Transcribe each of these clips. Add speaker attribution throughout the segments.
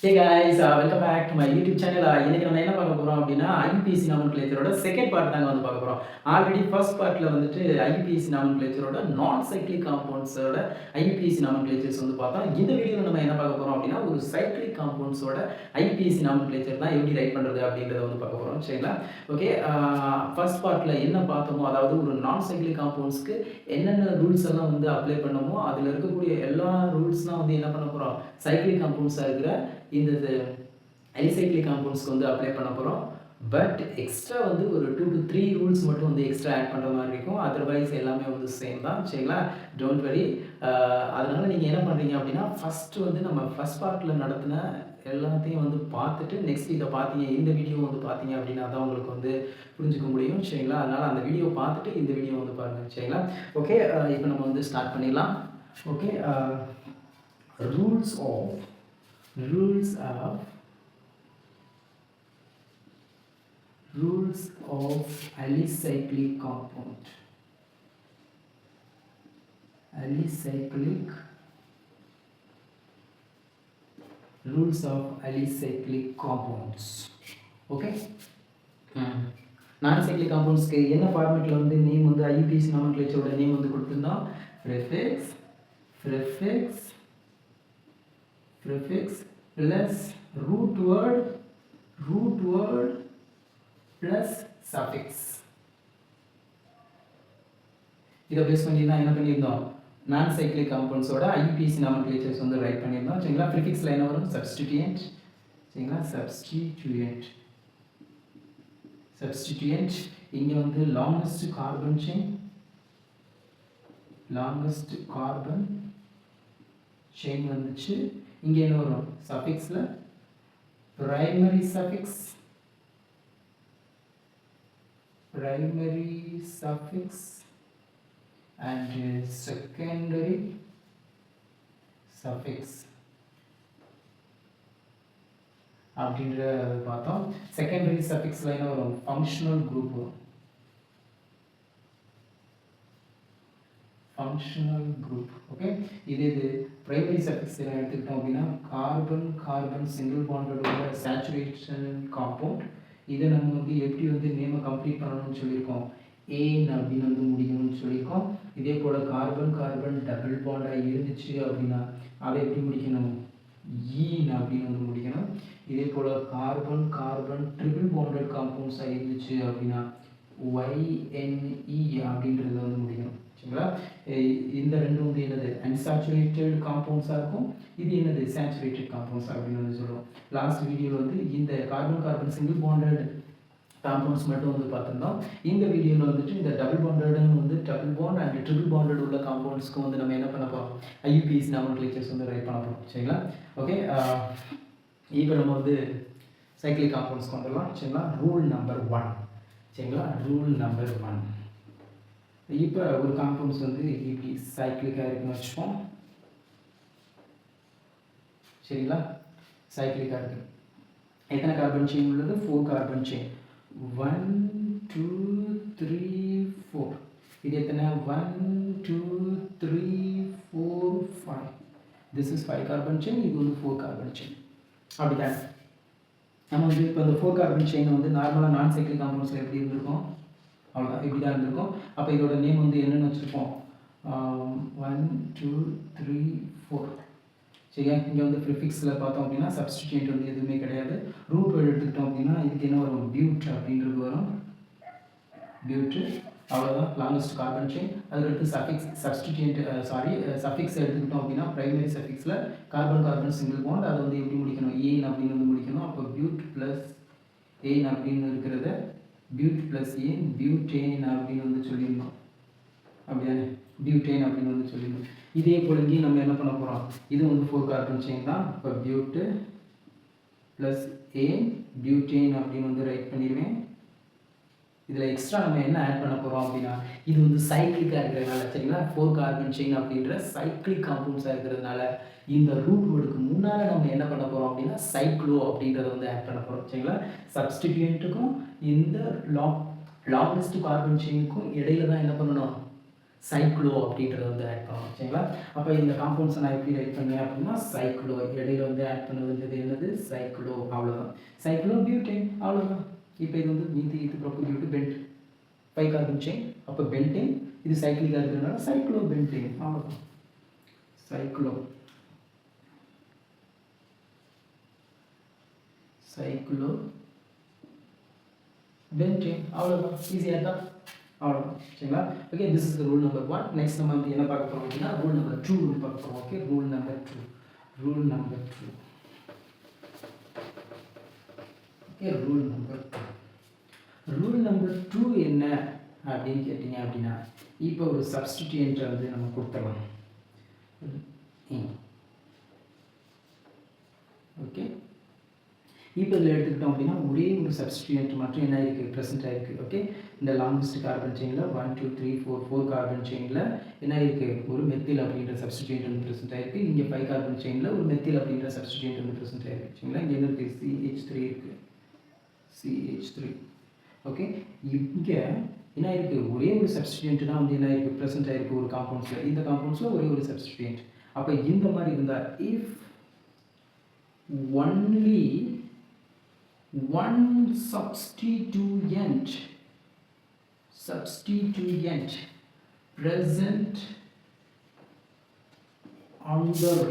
Speaker 1: Hey guys, welcome back to my YouTube channel. இன்னைக்கு நம்ம என்ன பார்க்க போறோம் அப்படின்னா ஐபிசி நாமன்கிளேச்சரோட செகண்ட் பார்ட் தாங்க வந்து பார்க்க போறோம். ஆல்ரெடி ஃபர்ஸ்ட் பார்ட்ல வந்துட்டு ஐபிசி நாமன்கிளேச்சரோட நான் சைக்ளிக் காம்பவுண்ட்ஸோட ஐபிசி நாமன்கிளேச்சர்ஸ் வந்து பார்த்தோம். இந்த வீடியோவில் நம்ம என்ன பார்க்க போறோம் அப்படின்னா ஒரு சைக்ளிக் காம்பவுண்ட்ஸோட ஐபிசி நாமன்கிளேச்சர் தான் எப்படி ரைட் பண்றது அப்படின்றத வந்து பார்க்க போறோம். சரிங்களா? ஓகே, ஃபர்ஸ்ட் பார்ட்ல என்ன பார்த்தோமோ, அதாவது ஒரு நான் சைக்ளிக் காம்பவுண்ட்ஸ்க்கு என்னென்ன ரூல்ஸ் எல்லாம் வந்து அப்ளை பண்ணோமோ அதில் இருக்கக்கூடிய எல்லா ரூல்ஸ்லாம் வந்து என்ன பண்ண போறோம், சைக்ளிக் காம்பவுண்ட்ஸாக இருக்கிற இந்த அலிசைக்ளிக் காம்பவுண்ட்ஸ்க்கு வந்து அப்ளை பண்ண போகிறோம். பட் எக்ஸ்ட்ரா வந்து ஒரு 2 to 3 ரூல்ஸ் மட்டும் வந்து எக்ஸ்ட்ரா ஆட் பண்ணுற மாதிரி இருக்கும். அதர்வைஸ் எல்லாமே வந்து சேம் தான். சரிங்களா? Don't worry. அதனால் நீங்கள் என்ன பண்ணுறீங்க அப்படின்னா, ஃபஸ்ட்டு வந்து நம்ம ஃபஸ்ட் பார்ட்டில் நடத்தின எல்லாத்தையும் வந்து பார்த்துட்டு நெக்ஸ்ட் இதை பார்த்தீங்க, இந்த வீடியோ வந்து பார்த்தீங்க அப்படின்னா தான் உங்களுக்கு வந்து புரிஞ்சுக்க முடியும். சரிங்களா? அதனால் அந்த வீடியோ பார்த்துட்டு இந்த வீடியோ வந்து பாருங்கள். சரிங்களா? ஓகே, இப்போ நம்ம வந்து ஸ்டார்ட் பண்ணிடலாம். Okay, rules of alicyclic compound. Rules of alicyclic compounds. Okay. நான் சைக்ளிக் காம்பவுண்ட்ஸ்க்கு என்ன ஃபார்மேட்டில் வந்து நேம் வந்து ஐபிசி நாமன்கிளேச்சரோட நேம் வந்து கொடுத்துருந்தோம். prefix plus root word plus suffix. இதை பேஸ் பண்ணி தான் என்ன பண்ணியிருந்தோம், நான் சைக்ளிக் காம்பவுண்ட்ஸோட ஐபிசி நாமன்கிளேச்சர்ஸ் வந்து ரைட் பண்ணியிருந்தோம். சரிங்களா? ப்ரிஃபிக்ஸில் என்ன வரும், சப்ஸ்டிடியன்ட். சரிங்களா? சப்ஸ்டிடியன்ட். இங்கே வந்து லாங்கஸ்ட் கார்பன் செயின் வந்துச்சு. இங்கே என்ன வரும், சஃபிக்ஸில் primary suffix and secondary suffix அப்படின்ற பார்த்தோம். செகண்டரி சஃபிக்ஸில் என்ன வரும், ஃபங்க்ஷனல் குரூப் ஓகே. இது பிரைமரி சஃபிக்ஸ் எடுத்துக்கிட்டோம் அப்படின்னா கார்பன் சிங்கிள் பாண்டோட சேச்சுரேஷன் காம்பவுண்ட். இதை நம்ம வந்து எப்படி வந்து நேமை கம்ப்ளீட் பண்ணணும்னு சொல்லியிருக்கோம், ஏன் அப்படின்னு வந்து முடிக்கணும்னு சொல்லியிருக்கோம். இதே போல் கார்பன் டபுள் பாண்டாக இருந்துச்சு அப்படின்னா அதை எப்படி முடிக்கணும், ஈன் அப்படின்னு வந்து முடிக்கணும். இதே போல் கார்பன் ட்ரிபிள் பாண்டட் காம்பவுண்ட்ஸாக இருந்துச்சு அப்படின்னா YNE அப்படின்றத வந்து முடிக்கணும். சரிங்களா? இந்த ரெண்டும் வந்து என்னது, அன்சாச்சுரேட்டட் காம்பவுண்ட்ஸாக இருக்கும். இது என்னது, சேச்சுரேட்டட் காம்பவுண்ட்ஸ் அப்படின்னு வந்து சொல்லுவோம். லாஸ்ட் வீடியோவில் வந்து இந்த கார்பன் சிங்கிள் பாண்டட் காம்பவுண்ட்ஸ் மட்டும் வந்து பார்த்துருந்தோம். இந்த வீடியோவில் வந்துட்டு இந்த double bond and triple bonded உள்ள காம்பவுண்ட்ஸ்க்கு வந்து நம்ம என்ன பண்ண போகிறோம், ஐபிசி நாமன்கிளேச்சர்ஸ் வந்து ரைட் பண்ண போகிறோம். சரிங்களா? ஓகே, இப்போ நம்ம வந்து சைக்ளிக் காம்பவுண்ட்ஸ்க்கு வந்துடலாம். சரிங்களா? Rule number 1. சரிங்களா? Rule number 1. இப்போ ஒரு காம்பவுண்ட்ஸ் வந்து இப்படி சைக்ளிக்காக இருக்குன்னு வச்சுப்போம். சரிங்களா? சைக்ளிக்காக இருக்கு. எத்தனை கார்பன் செயின் உள்ளது, 4 கார்பன் செயின். 1 2 3 4. இது எத்தனை, 1 2 3 4 5. This is 5 carbon chain. இது வந்து 4 கார்பன் செயின். அப்படிதான் நம்ம வந்து இப்போ இந்த 4 கார்பன் செயின் வந்து நார்மலாக நான் சைக்ளிக் காம்பவுண்ட்ஸில் எப்படி இருந்திருக்கும், அவ்வளோதான், இப்படி தான் இருந்திருக்கும். அப்போ இதோட நேம் வந்து என்னென்னு வச்சுருப்போம், 1 2 3 4. சரியா? இங்கே வந்து ப்ரிஃபிக்ஸில் பார்த்தோம் அப்படின்னா சப்ஸ்டிடியூட் வந்து எதுவுமே கிடையாது. ரூட் வேர்டு எடுத்துக்கிட்டோம் அப்படின்னா இதுக்கு என்ன வரும், பியூட் அப்படின்றது வரும். பியூட்டு, அவ்வளோதான், லாங்கஸ்ட் கார்பன் செயின். அதுக்கடுத்து சஃபிக்ஸ் எடுத்துக்கிட்டோம் அப்படின்னா பிரைமரி சஃபிக்ஸில் கார்பன் சிங்கிள் பாண்ட், அதை வந்து எப்படி முடிக்கணும், ஏன் அப்படின்னு வந்து முடிக்கணும். அப்போ பியூட் ப்ளஸ் ஏன் அப்படின்னு இருக்கிறத பியூட் ப்ளஸ் ஏன் பியூட்டேன் அப்படின்னு வந்து சொல்லிடணும். அப்படிதானே, பியூட்டேன் அப்படின்னு வந்து சொல்லிடணும். இதே போல் இங்கேயும் நம்ம என்ன பண்ண போகிறோம், இது வந்து 4 கார்பன் செயின் தான். இப்போ பியூட்டு ப்ளஸ் ஏன் பியூட்டேன் அப்படின்னு வந்து ரைட் பண்ணிடுவேன். இதில் எக்ஸ்ட்ரா நம்ம என்ன ஆட் பண்ண போகிறோம் அப்படின்னா, இது வந்து சைக்ளிக்காக இருக்கிறதுனால, சரிங்களா, 4 கார்பன் செயின் அப்படின்ற சைக்ளிக் காம்பவுண்ட்ஸாக இருக்கிறதுனால இந்த ரூட் வேர்டுக்கு முன்னால் நம்ம என்ன பண்ண போகிறோம் அப்படின்னா சைக்ளோ அப்படின்றத வந்து ஆட் பண்ண போகிறோம். சரிங்களா? சப்ஸ்டிடியூண்ட்டுக்கும் இந்த லாங்கஸ்ட் கார்பன் செயினுக்கும் இடையில தான் என்ன பண்ணணும், சைக்ளோ அப்படின்றத வந்து ஆட் பண்ணணும். சரிங்களா? அப்போ இந்த காம்பவுண்ட்ஸை நான் எப்படி ரைட் பண்ணேன் அப்படின்னா சைக்ளோ, இடையில வந்து ஆட் பண்ண வேண்டியது என்னது சைக்ளோ, அவ்வளோதான். சைக்ளோ பியூட்டேன், அவ்வளோதான். இப்போ இது வந்து மீதி இது ப்ரோபோக்யூட் பென்ட் 5 கார்பன் செயின், அப்போ பென்டேன், இது சைக்ளிக்காக இருக்கிறதுனால சைக்ளோ பென்டேன், அவ்வளோதான். சைக்ளோ சைக்ளோ பென்டேன், அவ்வளோதான். ஈஸியாக தான், அவ்வளோதான். சரிங்களா? Okay, this is the rule number 1. Next நம்ம வந்து என்ன பார்க்க போகிறோம் அப்படின்னா ரூல் நம்பர் 2 பார்க்க போகிறோம். Okay, rule number 2. Rule number 2. Okay, rule number 2. Rule number 2 என்ன அப்படின்னு கேட்டிங்க அப்படின்னா, இப்போ ஒரு சப்ஸ்டிடியூயன்ட்டை வந்து நம்ம கொடுத்துடலாம். ஓகே, இப்போ இதில் எடுத்துக்கிட்டோம் அப்படின்னா ஒரே ஒரு சப்ஸ்டிடியூயன்ட் மட்டும் என்ன இருக்குது ப்ரெசென்ட் ஆகிருக்கு. ஓகே, இந்த லாங்கஸ்ட் கார்பன் செயினில் 1 2 3 4 கார்பன் செயினில் என்ன இருக்குது ஒரு மெத்தில் அப்படின்ற சப்ஸ்டிடியூயன்ட் வந்து ப்ரெசென்ட் ஆகிருக்கு. இங்கே 5 கார்பன் செயினில் ஒரு மெத்தில் அப்படின்ற சப்ஸ்டிடியூயன்ட் வந்து ப்ரெசென்ட் ஆகிருக்கு. சரிங்களா? இங்கே என்ன இருக்குது CH3 இருக்குது, CH3. ஓகே, இங்கே என்ன இருக்குது ஒரே ஒரு சப்ஸ்டிடியூயன்ட் தான் வந்து என்ன இருக்குது ப்ரெசென்ட் ஆகிருக்கு ஒரு காம்பவுண்ட்ஸில். இந்த காம்பவுண்ட்ஸில் ஒரே ஒரு சப்ஸ்டிடியூயன்ட். அப்போ இந்த மாதிரி இருந்தால் if only one substituent present on the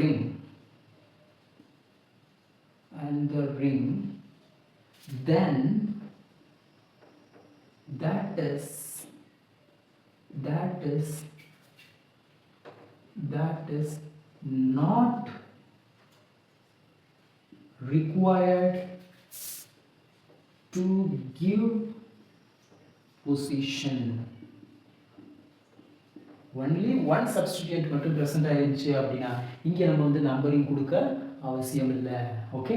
Speaker 1: ring then that is not required to give position. only one substituent மட்டும் present ஆயிருச்சு அப்படின்னா இங்கே நம்ம வந்து நம்பரிங் கொடுக்க அவசியம் இல்லை. ஓகே,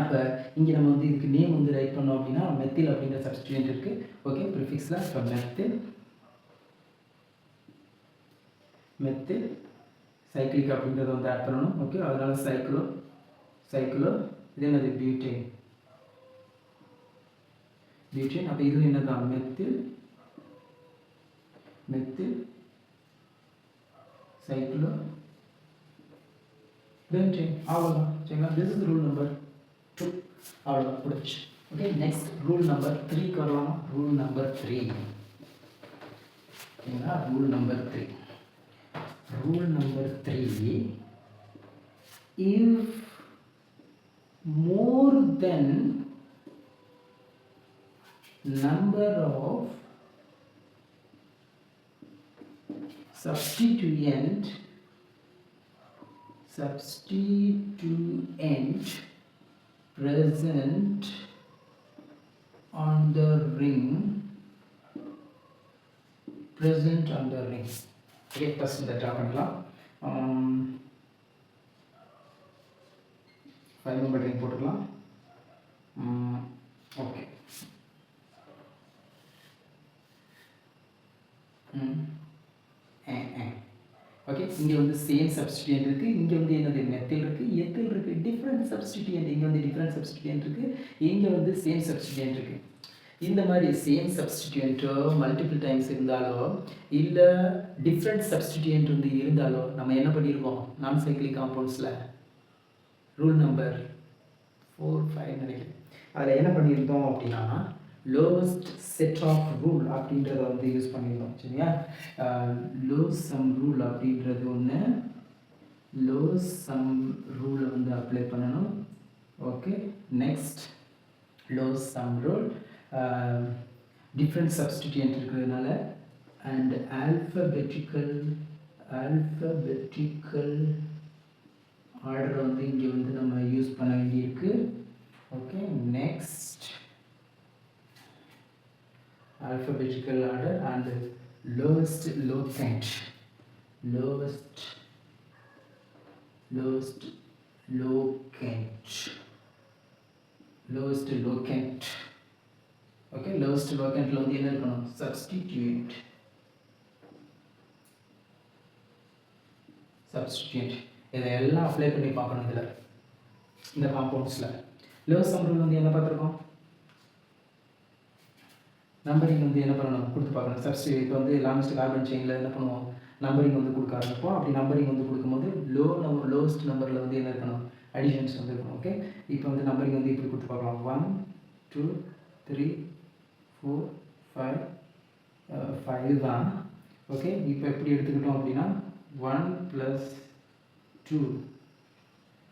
Speaker 1: அப்போ இங்கே நம்ம வந்து இதுக்கு நேம் வந்து ரைட் பண்ணோம் அப்படின்னா மெத்தில் அப்படிங்கிற சப்ஸ்டிடியூயன்ட் இருக்குது. ஓகே, ப்ரிஃபிக்ஸில் இப்போ மெத்தில் சைக்ளிக் அப்படின்றத வந்து ஆட் பண்ணணும். ஓகே, அதனால சைக்ளோ இது என்னது பியூட்டேன். அப்போ இது என்னதான் மெத்தில் சைக்ளோ பென்டேன், அவ்வளோதான். சரிங்களா? திஸ் இஸ் ரூல் நம்பர் 2, அவ்வளோதான், முடிச்சு. ஓகே, நெக்ஸ்ட் ரூல் நம்பர் 3க்கு வரலாமா? Rule number 3. சரிங்களா? Rule number 3. if more than number of substituent present on the ring. Okay, first இந்த ட்ரா பண்ணலாம். 5 நம்பர் ரிங் போட்டுக்கலாம். ஓகே, ஓகே, இங்கே வந்து சேம் சப்ஸ்டிடியூயன்ட் இருக்குது. இங்கே வந்து என்னது மெத்தில் இருக்குது, எத்தில் இருக்குது. டிஃப்ரெண்ட் சப்ஸ்டிடியூயன்ட், இங்கே வந்து டிஃப்ரெண்ட் சப்ஸ்டிடியூயன்ட் இருக்குது, இங்கே வந்து சேம் சப்ஸ்டிடியூயன்ட் இருக்குது. இந்த மாதிரி சேம் சப்ஸ்டிடியூயன்ட்டோ மல்டிபிள் டைம்ஸ் இருந்தாலோ இல்லை டிஃப்ரெண்ட் சப்ஸ்டிடியூயன்ட் வந்து இருந்தாலோ நம்ம என்ன பண்ணியிருக்கோம் நான் சைக்ளிக் காம்பவுண்ட்ஸில் ரூல் நம்பர் 4 5 நினைக்கிறேன், அதில் என்ன பண்ணியிருந்தோம் அப்படின்னா லோவஸ்ட் செட் ஆஃப் ரூல் அப்படின்றத வந்து யூஸ் பண்ணியிருந்தோம். சரியா? லோ சம் ரூல் அப்படின்றது ஒன்று, லோ சம் ரூலை வந்து அப்ளை பண்ணணும். Okay, next low sum rule different substituent இருக்கிறதுனால அண்ட் ஆல்ஃபபெட்டிக்கல் ஆர்டரை வந்து இங்கே வந்து நம்ம யூஸ் பண்ண வேண்டியிருக்கு. Okay, next alphabetical order and lowest locant. Okay, lowest locant ல வந்து என்ன இருக்கணும் substituent இதெல்லாம் அப்ளை பண்ணி பார்க்கணும். இதில் இந்த காம்பவுண்ட்ஸில் லோவஸ்ட் சம் ரூல் வந்து என்ன பார்த்துருக்கோம், நம்பரிங் வந்து என்ன பண்ணணும் கொடுத்து பார்க்கணும். சப்ஸ்டியூட் இப்போ வந்து லாங்கஸ்ட் கார்பன் செயினில் என்ன பண்ணுவோம், நம்பரிங் வந்து கொடுக்க ஆரம்பிப்போம். அப்படி நம்பரிங் வந்து கொடுக்கும்போது லோவஸ்ட் நம்பரில் வந்து என்ன இருக்கணும், அடிஷன்ஸ் வந்து இருக்கணும். ஓகே, இப்போ வந்து நம்பரிங் வந்து இப்படி கொடுத்து பார்க்கலாம். 1 2 3 4 5 5 தான். ஓகே, இப்போ எப்படி எடுத்துக்கிட்டோம் அப்படின்னா 1 + 2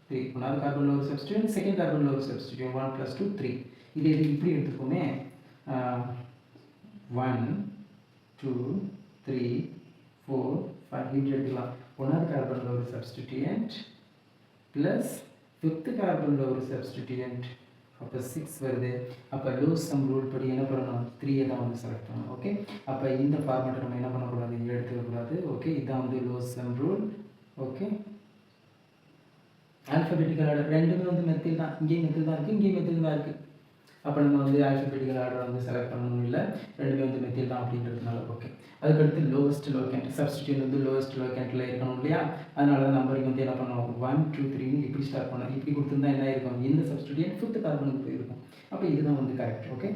Speaker 1: 3. ஒன்றாவது கார்பனில் ஒரு சப்ஸ்டியூட், செகண்ட் கார்பனில் ஒரு சப்ஸ்டியூட். 1 + 2 3. இது இப்படி எடுத்துக்கோமே. 1 2 3 4 5 இப்படி எடுத்துக்கலாம். ஒன்றாவது கார்பனில் ஒரு சப்ஸ்டிடியூயன்ட் ப்ளஸ் ஃபிஃப்த்து கார்பனில் ஒரு சப்ஸ்டிடியூயன்ட், அப்போ 6 வருது. அப்போ லோஸ் சம் ரூல் படி என்ன பண்ணணும், 3 தான் வந்து செலக்ட் பண்ணணும். ஓகே, அப்போ இந்த ஃபார்மேட்டை நம்ம என்ன பண்ணக்கூடாது, எடுத்துக்கக்கூடாது. ஓகே, இதுதான் வந்து lowest sum rule. Okay, alphabetical order ரெண்டுமே வந்து மெத்தில் தான். இங்கேயும் மெத்தில் தான் இருக்குது, இங்கேயும் மெத்தில் தான் இருக்குது. அப்போ நம்ம வந்து ஆல்ஃபபெட்டிக்கல் ஆர்டர் வந்து செலக்ட் பண்ணணும் இல்லை, ரெண்டுமே வந்து மெத்தில் தான் அப்படின்றதுனால. ஓகே, அதுக்கடுத்து லோவஸ்ட் லோகேண்ட் சப்ஸ்டிடியூட் வந்து லோவஸ்ட் லோகேண்ட்டில் இருக்கணும் இல்லையா, அதனால தான் நம்பருக்கு வந்து என்ன பண்ணுவோம் 1 2 3 இப்படி ஸ்டார்ட் பண்ணோம். இப்படி கொடுத்துருந்தா என்ன இருக்கும், இந்த சப்ஸ்டிடியூட் ஃபிஃப்த் கார்பனுக்கு போயிருக்கும். அப்போ இதுதான் வந்து கரெக்ட். ஓகே,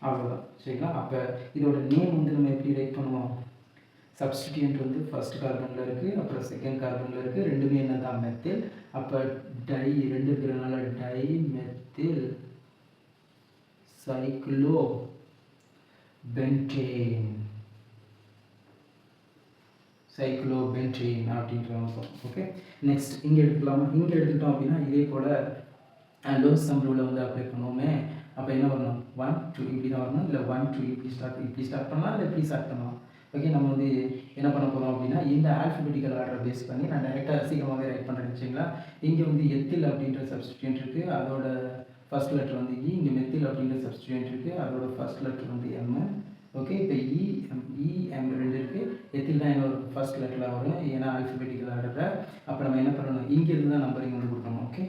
Speaker 1: அவ்வளோதான். சரிங்களா, அப்போ இதோட நேம் வந்து நம்ம எப்படி ரைட் பண்ணுவோம், சப்ஸ்டிடியூண்ட் வந்து ஃபர்ஸ்ட் கார்பனில் இருக்குது, அப்புறம் செகண்ட் கார்பனில் இருக்குது, ரெண்டுமே என்ன தான் மெத்தில். அப்போ டை ரெண்டு இருக்கிறதுனால டை மெத்தில் சைக்ளோபென்டேன் அப்படின்றாங்க. ஓகே, நெக்ஸ்ட் இங்கே எடுத்துக்கலாமா, இங்கே எடுத்துக்கிட்டோம் அப்படின்னா இதே போல் லோஸ் சம் ரூலை வந்து அப்ளை பண்ணுவோமே. அப்போ என்ன வரணும், 1 2 இப்படி தான் வரணும், இல்லை 1 2 இப்படி ஸ்டார்ட் பண்ணலாம், இல்லை இப்படி ஸ்டார்ட் பண்ணலாம். ஓகே, நம்ம வந்து என்ன பண்ண போகிறோம் அப்படின்னா இந்த ஆல்ஃபபெட்டிக்கல் ஆர்டரை பேஸ் பண்ணி நான் டைரெக்டாக சீக்கிரமாகவே ரைட் பண்ணுறேன். சரிங்களா, இங்கே வந்து எத்தில் அப்படின்ற சப்ஸ்டிடியூண்ட் இருக்குது, அதோட ஃபர்ஸ்ட் லெட்டர் வந்து இ. இங்கே மெத்தில் அப்படின்ற சப்ஸ்டிடியூண்ட் இருக்குது, அதோட ஃபர்ஸ்ட் லெட்டர் வந்து எம். ஓகே, இப்போ எம் ரெண்டு இருக்குது, எத்தில் தான் என்னோட ஃபர்ஸ்ட் லெட்டரில் வரும், ஏன்னா ஆல்ஃபபெட்டிக்கல் ஆர்டரில். அப்போ நம்ம என்ன பண்ணணும், இங்கேருந்து தான் நம்பரிங் வந்து கொடுக்கணும். ஓகே,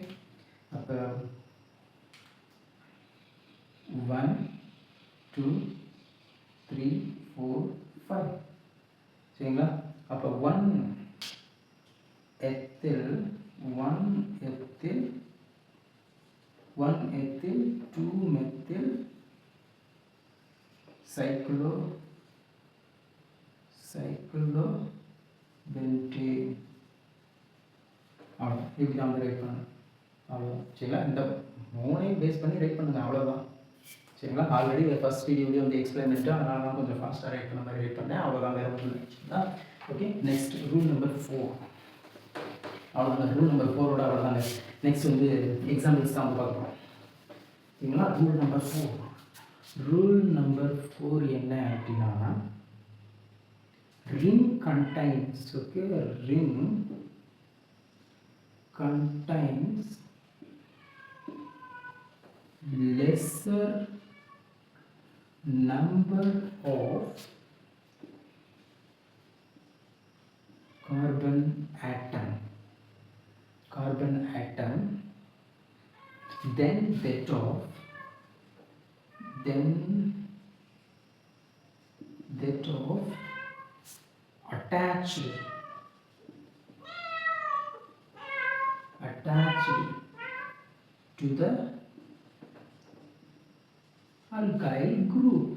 Speaker 1: அப்போ 1 2 3 4 5. சரிங்களா, அப்போ 1 எத்தில் 2 மெத்தில் சைக்ளோபென்டேன். அவ்வளோ, இப்படி தான் வந்து ரைட் பண்ணணும். அவ்வளோதான். சரிங்களா, இந்த மூணையும் பேஸ் பண்ணி ரைட் பண்ணுங்கள், அவ்வளோதான். சரிங்களா, ஆல்ரெடி ஃபர்ஸ்ட் வீடியோலேயே வந்து எக்ஸ்பிளைன் பண்ணிட்டு அதனால தான் கொஞ்சம் ஃபாஸ்ட்டாக ரைட் பண்ண மாதிரி ரைட் பண்ணேன், அவ்வளோதான், வேறு ஒன்றும் இல்லை. சரிங்களா, ஓகே, நெக்ஸ்ட் ரூல் நம்பர் 4. அவ்வளோதாங்க, ரூல் நம்பர் 4ஓட அவ்வளோதாங்க. நெக்ஸ்ட் வந்து எக்ஸாம்பிள்ஸ் தான் வந்து பார்க்குறோம். சரிங்களா, ரூல் நம்பர் 4 என்ன அப்படின்னா, ring contains, okay, ring contains lesser number of carbon atom than that of attached to the alkyl group.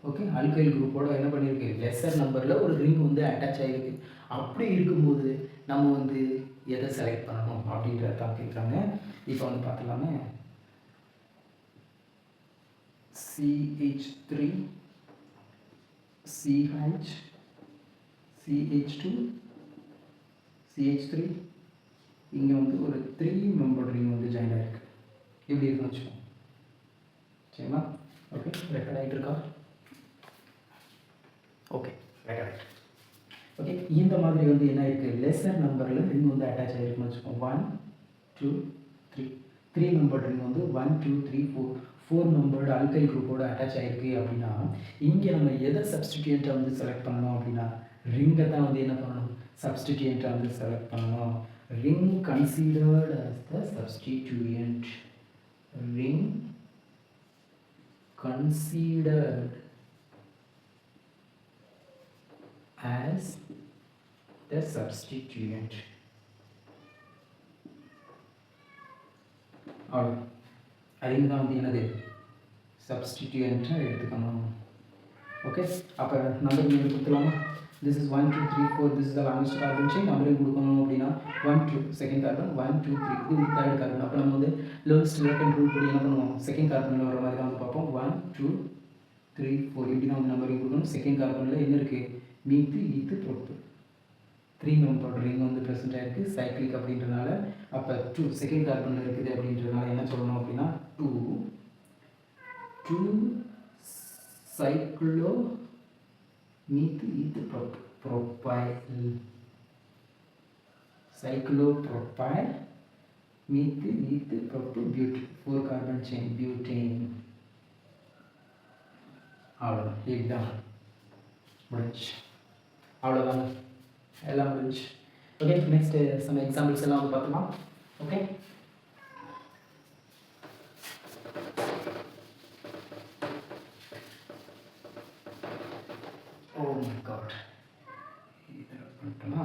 Speaker 1: ஓகே, ஆல்கைல் குரூப்போட என்ன பண்ணியிருக்கு, லெஸ்ஸர் நம்பரில் ஒரு ரிங் வந்து அட்டாச் ஆகிருக்கு. அப்படி இருக்கும்போது நம்ம வந்து எதை செலக்ட் பண்ணணும் அப்படின்றத தான் கேட்குறாங்க. இப்போ வந்து பார்த்துலாமே. CH3 CH CH2 CH3 இங்கே வந்து ஒரு 3 மெம்பர் ரிங் வந்து ஜாயின் ஆகிருக்கு. இப்படி இருக்குன்னு வச்சுக்கோங்க. சரிங்களா, ஓகே, ரெக்கார்ட் ஆகிட்டு இருக்கா? Okay, record. ஓகே, இந்த மாதிரி வந்து என்ன இருக்குது, லெஸ்ஸர் நம்பரில் ரிங் வந்து அட்டாச் ஆகிருக்குன்னு வச்சுக்கோங்க. 1 2 3 3 மெம்பர் ரிங் வந்து 1 2 3 4 மெம்பர்டு ஆல்கைல் குரூப்போட அட்டாச் ஆகிருக்கு அப்படின்னா இங்கே நம்ம எதை சப்ஸ்டிடியூயண்ட்டை வந்து செலக்ட் பண்ணணும் அப்படின்னா ரிங்கை தான் வந்து என்ன பண்ணணும், சப்ஸ்டிடியூயண்ட்டை வந்து செலக்ட் பண்ணணும். Ring considered as the substituent. ring considered as the substituent. Ring தான் வந்து என்னது, சப்ஸ்டிடியூயன்ட்டை எடுத்துக்கணும். ஓகே, அப்போ நம்பர் நீங்கள் கொடுத்துலாமா? This is 1 2 3 4. This is the longest carbon chain. Numbering கொடுக்கணும் அப்படின்னா 1 2 செகண்ட் கார்பன், 1 2 3 இது தேர்ட் கார்பன். அப்போ நம்ம வந்து லோவஸ்ட் லெஃப்ட் ஹேண்ட் ரூல் படி என்ன பண்ணுவோம், செகண்ட் கார்பனில் வர மாதிரி தான் வந்து பார்ப்போம். 1 2 3 4 இப்படி தான் வந்து நம்பரிங் கொடுக்கணும். செகண்ட் கார்பனில் என்ன இருக்குது, மீத்து ஈத்து ப்ரோப்பு 3 மெம்பர் ரிங் வந்து ப்ரெசென்ட் ஆகிருக்கு சைக்ளிக் அப்படின்றனால. அப்போ 2 செகண்ட் கார்பனில் இருக்குது அப்படின்றதுனால என்ன சொல்லணும் அப்படின்னா 2 சைக்ளோ மீத்து ஈத்து ப்ரோப்பைல் சைக்ளோப்ரோப்பைல் மீத்து ஈத்து ப்ரோப்பு பியூட் 4 கார்பன் செயின் பியூட்டேன். அவ்வளோதான், இதுதான் முடிஞ்சு. அவ்வளோதான், எல்லாம் முடிஞ்சு. ஓகே, நெக்ஸ்ட் சம் எக்ஸாம்பிள்ஸ் எல்லாம் வந்து பார்த்துக்கலாம். ஓகே, ஓ மை காட், இதில் பண்ணிட்டோமா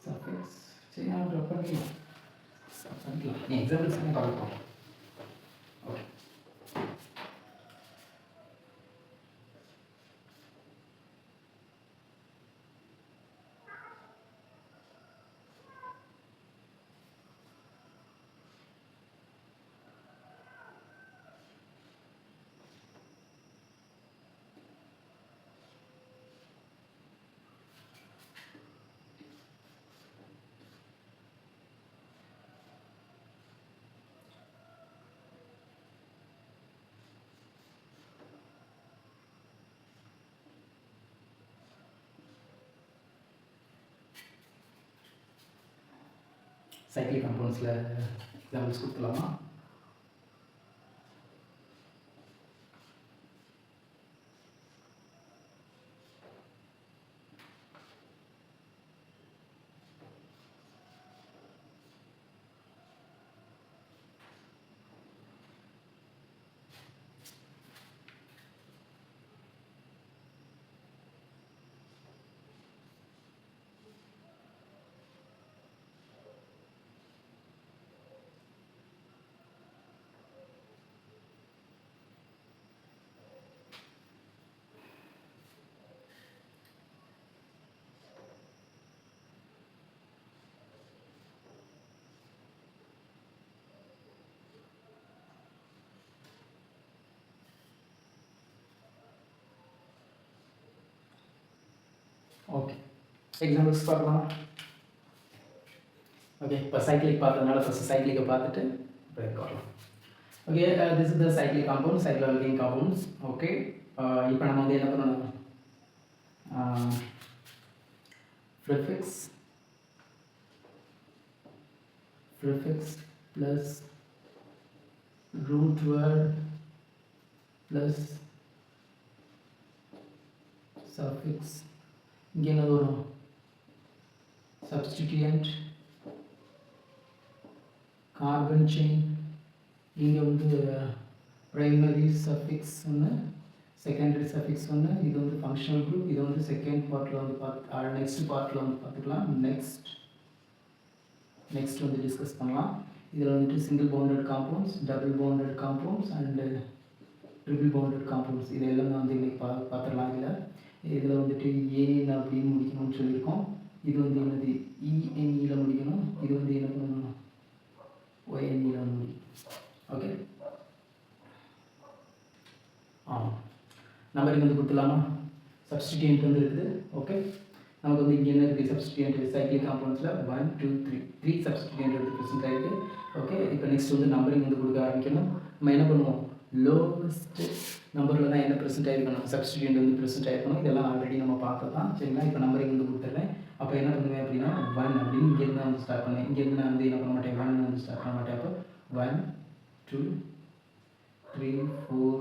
Speaker 1: சஃபிக்ஸ்? சரி, நான் ட்ராப் பண்ணிக்கலாம். நீ எக்ஸாம்பிள்ஸ் எல்லாம் பார்ப்போம். ஓகே, சைக்ளிக் காம்பவுண்ட்ஸில் எக்ஸாம்பிள்ஸ் கொடுத்துலாமா? ஓகே, எக்ஸாம்பிள்ஸ் பார்க்கலாம். ஓகே, இப்போ சைக்ளிக் பார்த்ததுனால ஃபஸ்ட்டு சைக்ளிக்கை பார்த்துட்டு பிரேக் வரலாம். Okay, this is the cyclic compound, cycloalkane compounds. Okay, இப்போ நம்ம வந்து என்ன பண்ணணும், prefix plus root word plus suffix. இங்கே என்ன வரும், சப்ஸ்டிடியூயன்ட் கார்பன் செயின். இங்கே வந்து ப்ரைமரி சஃபிக்ஸ் ஒன்று, செகண்டரி சஃபிக்ஸ் ஒன்று. இது வந்து ஃபங்க்ஷனல் குரூப். இது வந்து செகண்ட் பார்ட்டில் வந்து நெக்ஸ்ட் பார்ட்டில் வந்து பார்த்துக்கலாம். நெக்ஸ்ட் வந்து டிஸ்கஸ் பண்ணலாம். இதில் வந்துட்டு single bounded compounds, double bounded compounds and triple bounded compounds இது எல்லாம் வந்து இன்றைக்கி பார்த்துடலாம். இதில் வந்துட்டு ஏஎன் அப்படின்னு முடிக்கணும்னு சொல்லியிருக்கோம். இது வந்து என்னது, இஎன்இயில் முடிக்கணும். இது வந்து என்ன பண்ணணும், ஒஎன்இயில் வந்து முடிக்கணும். ஓகே, நம்பருக்கு வந்து கொடுத்துலாமா? சப்ஸ்டிடியூயன்ட் வந்து இருக்குது. ஓகே, நமக்கு வந்து இங்கே என்ன இருக்குது, சப்ஸ்டிடியூயன்ட் சைக்ளிக் காம்பவுண்ட்ஸில் 1 2 3 சப்ஸ்டிடியூயன்ட் வந்து ப்ரெசென்ட் ஆகிருக்கு. ஓகே, இப்போ நெக்ஸ்ட் வந்து நம்பரிங் வந்து கொடுக்க ஆரம்பிக்கணும். நம்ம என்ன பண்ணுவோம், லோவஸ்ட் நம்பரில் தான் என்ன ப்ரெசென்ட் ஆகிருக்கணும், சப்ஸ்டிடியூயன்ட் வந்து ப்ரெசென்ட் ஆகிருக்கணும். இதெல்லாம் ஆல்ரெடி நம்ம பார்த்தது தான். சரிங்களா, இப்போ நம்பரிங் வந்து கொடுத்துட்றேன். அப்போ என்ன பண்ணுவேன் அப்படின்னா 1 அப்படின்னு இங்கேருந்து தான் வந்து ஸ்டார்ட் பண்ணுவேன். இங்கேருந்து நான் வந்து என்ன பண்ண மாட்டேன், 1 வந்து ஸ்டார்ட் பண்ண மாட்டேன். அப்போ 1 2 3 4